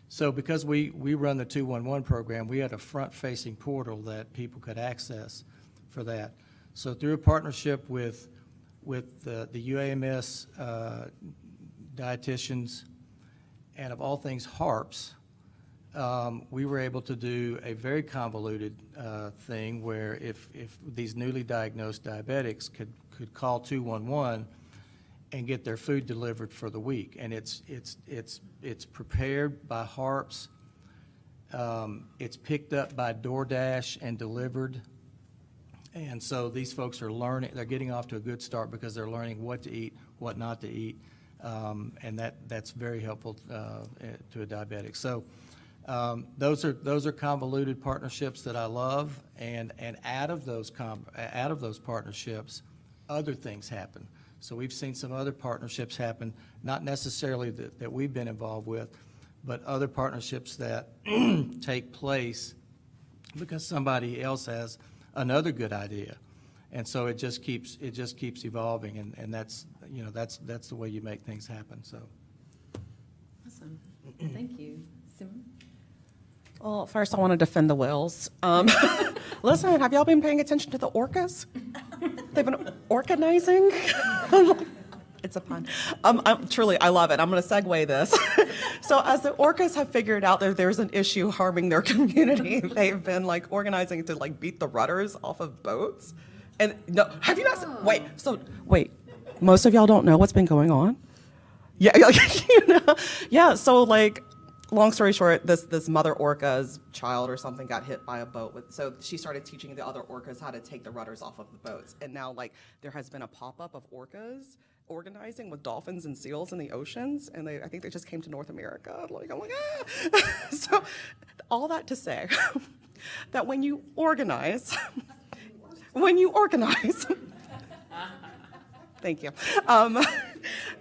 So because we run the 211 program, we had a front-facing portal that people could access for that. So through a partnership with the UAMS dietitians and of all things HARPS, we were able to do a very convoluted thing where if these newly diagnosed diabetics could call 211 and get their food delivered for the week, and it's prepared by HARPS, it's picked up by DoorDash and delivered, and so these folks are learning. They're getting off to a good start because they're learning what to eat, what not to eat, and that's very helpful to a diabetic. So. Those are convoluted partnerships that I love, and out of those partnerships, other things happen. So we've seen some other partnerships happen, not necessarily that we've been involved with, but other partnerships that take place because somebody else has another good idea, and so it just keeps evolving, and that's the way you make things happen. So. Awesome. Thank you. Simon? Well, first I want to defend the whales. Listen, have y'all been paying attention to the orcas? They've been organizing. It's a pun. Truly, I love it. I'm going to segue this. So as the orcas have figured out that there's an issue harming their community, they've been organizing to beat the rudders off of boats. And no, have you not? Wait. Most of y'all don't know what's been going on. Yeah, yeah. So long story short, this mother orca's child or something got hit by a boat. So she started teaching the other orcas how to take the rudders off of the boats. And now there has been a pop-up of orcas organizing with dolphins and seals in the oceans. And I think they just came to North America. I'm like, ah. So all that to say that when you organize, thank you.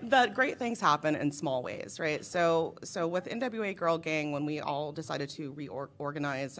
That great things happen in small ways, right? So with NWA Girl Gang, when we all decided to reorganize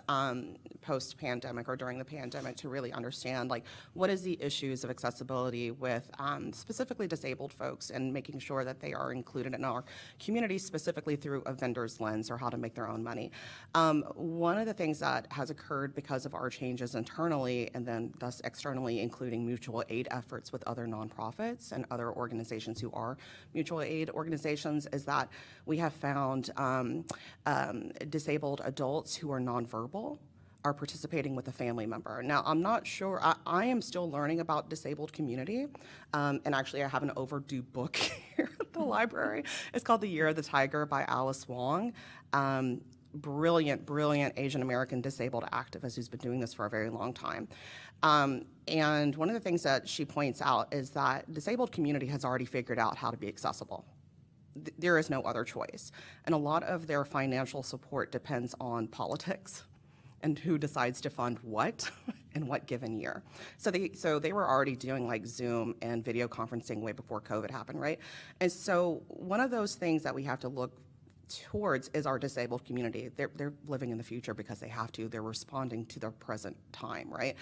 post-pandemic or during the pandemic to really understand what is the issues of accessibility with specifically disabled folks, and making sure that they are included in our community, specifically through a vendor's lens or how to make their own money. One of the things that has occurred because of our changes internally and then thus externally, including mutual aid efforts with other nonprofits and other organizations who are mutual aid organizations, is that we have found disabled adults who are nonverbal are participating with a family member. Now, I'm not sure, I am still learning about disabled community, and actually I have an overdue book here at the library. It's called The Year of the Tiger by Alice Wong. brilliant, brilliant Asian American disabled activist who's been doing this for a very long time. And one of the things that she points out is that disabled community has already figured out how to be accessible. There is no other choice. And a lot of their financial support depends on politics and who decides to fund what in what given year. So they were already doing like Zoom and video conferencing way before COVID happened, right? And so one of those things that we have to look towards is our disabled community. They're living in the future because they have to. They're responding to their present time, right?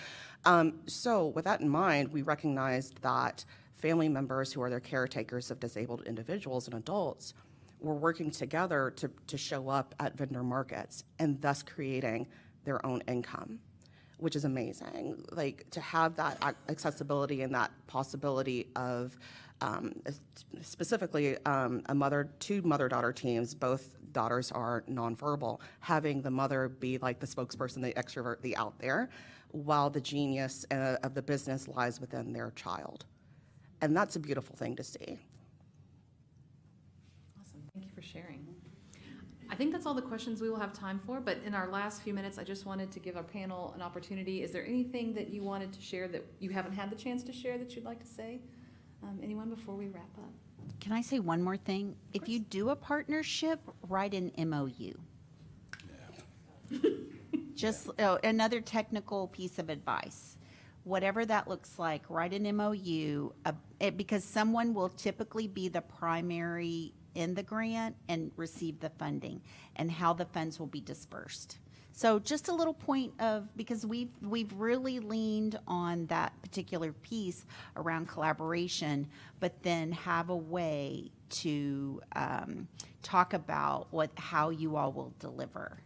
So with that in mind, we recognized that family members who are their caretakers of disabled individuals and adults were working together to show up at vendor markets and thus creating their own income, which is amazing. Like to have that accessibility and that possibility of specifically two mother-daughter teams, both daughters are nonverbal, having the mother be like the spokesperson, the extrovert, the out there, while the genius of the business lies within their child. And that's a beautiful thing to see. Awesome, thank you for sharing. I think that's all the questions we will have time for, but in our last few minutes, I just wanted to give our panel an opportunity. Is there anything that you wanted to share that you haven't had the chance to share that you'd like to say? Anyone before we wrap up? Can I say one more thing? If you do a partnership, write an MOU. Just another technical piece of advice. Whatever that looks like, write an MOU because someone will typically be the primary in the grant and receive the funding and how the funds will be dispersed. So just a little point of, because we've really leaned on that particular piece around collaboration, but then have a way to talk about how you all will deliver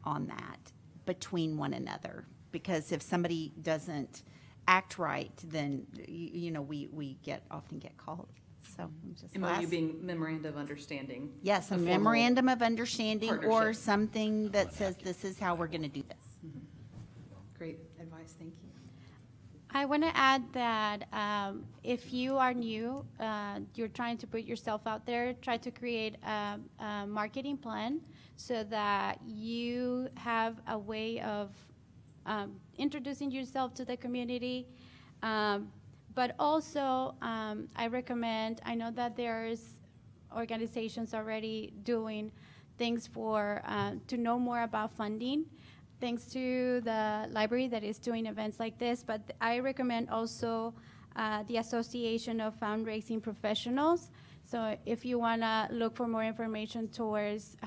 on that between one another. Because if somebody doesn't act right, then we often get called. So just MOU being memorandum of understanding. yes, a formal memorandum of understanding or partnership. something that says this is how we're going to do this. Great advice, thank you. I want to add that if you are new, you're trying to put yourself out there, try to create a marketing plan so that you have a way of introducing yourself to the community. But also, I recommend, I know that there's organizations already doing things for, to know more about funding, thanks to the library that is doing events like this. But I recommend also the Association of Fundraising Professionals. So if you want to look for more information towards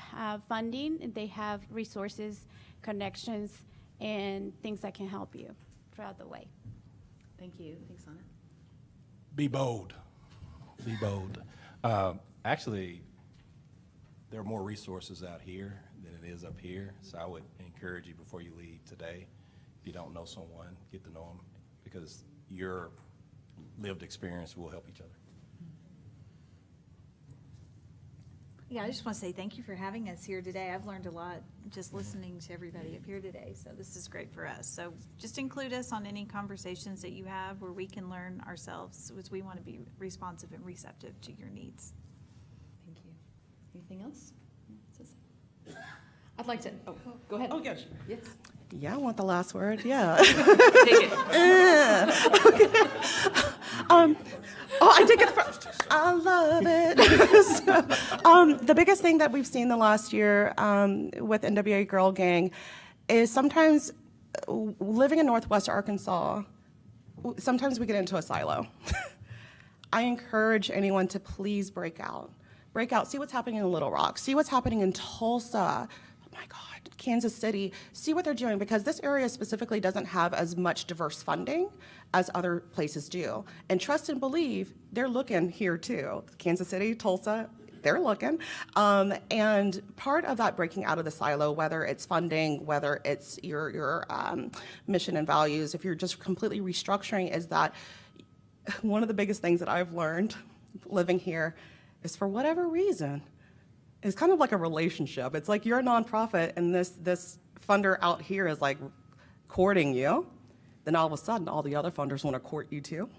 funding, they have resources, connections, and things that can help you throughout the way. Thank you, thanks, Anna. Be bold. Be bold. Actually, there are more resources out here than it is up here. So I would encourage you before you leave today, if you don't know someone, get to know them because your lived experience will help each other. Yeah, I just want to say thank you for having us here today. I've learned a lot just listening to everybody up here today, so this is great for us. So just include us on any conversations that you have where we can learn ourselves, because we want to be responsive and receptive to your needs. Thank you. Anything else? I'd like to, go ahead. Oh, yes. Yes. Yeah, I want the last word. Yeah. Take it. I did get first. I love it. So, the biggest thing that we've seen the last year with NWA Girl Gang is sometimes living in Northwest Arkansas, sometimes we get into a silo. I encourage anyone to please break out. Break out. See what's happening in Little Rock. See what's happening in Tulsa. Oh my God, Kansas City. See what they're doing because this area specifically doesn't have as much diverse funding as other places do. And trust and believe, they're looking here too. Kansas City, Tulsa, they're looking. And part of that breaking out of the silo, whether it's funding, whether it's your mission and values, if you're just completely restructuring, is that one of the biggest things that I've learned living here is for whatever reason, it's kind of like a relationship. It's like you're a nonprofit and this funder out here is like courting you. Then all of a sudden, all the other funders want to court you too.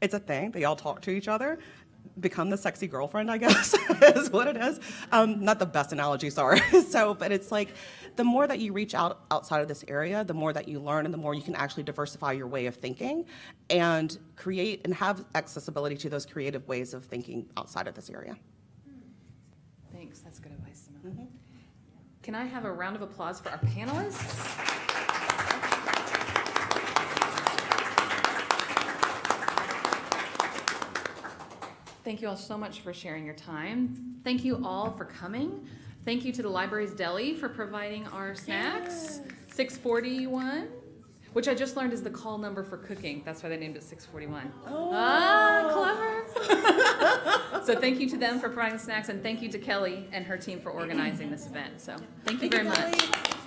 It's a thing. They all talk to each other. become the sexy girlfriend, I guess, is what it is. Not the best analogy, sorry. So, but it's like the more that you reach out outside of this area, the more that you learn and the more you can actually diversify your way of thinking and create and have accessibility to those creative ways of thinking outside of this area. Thanks, that's good advice, Simone. Can I have a round of applause for our panelists? Thank you all so much for sharing your time. Thank you all for coming. Thank you to the library's deli for providing our snacks. 641, which I just learned is the call number for cooking. That's why they named it 641. Clever. So thank you to them for providing the snacks, and thank you to Kelly and her team for organizing this event. So thank you very much. Kelly.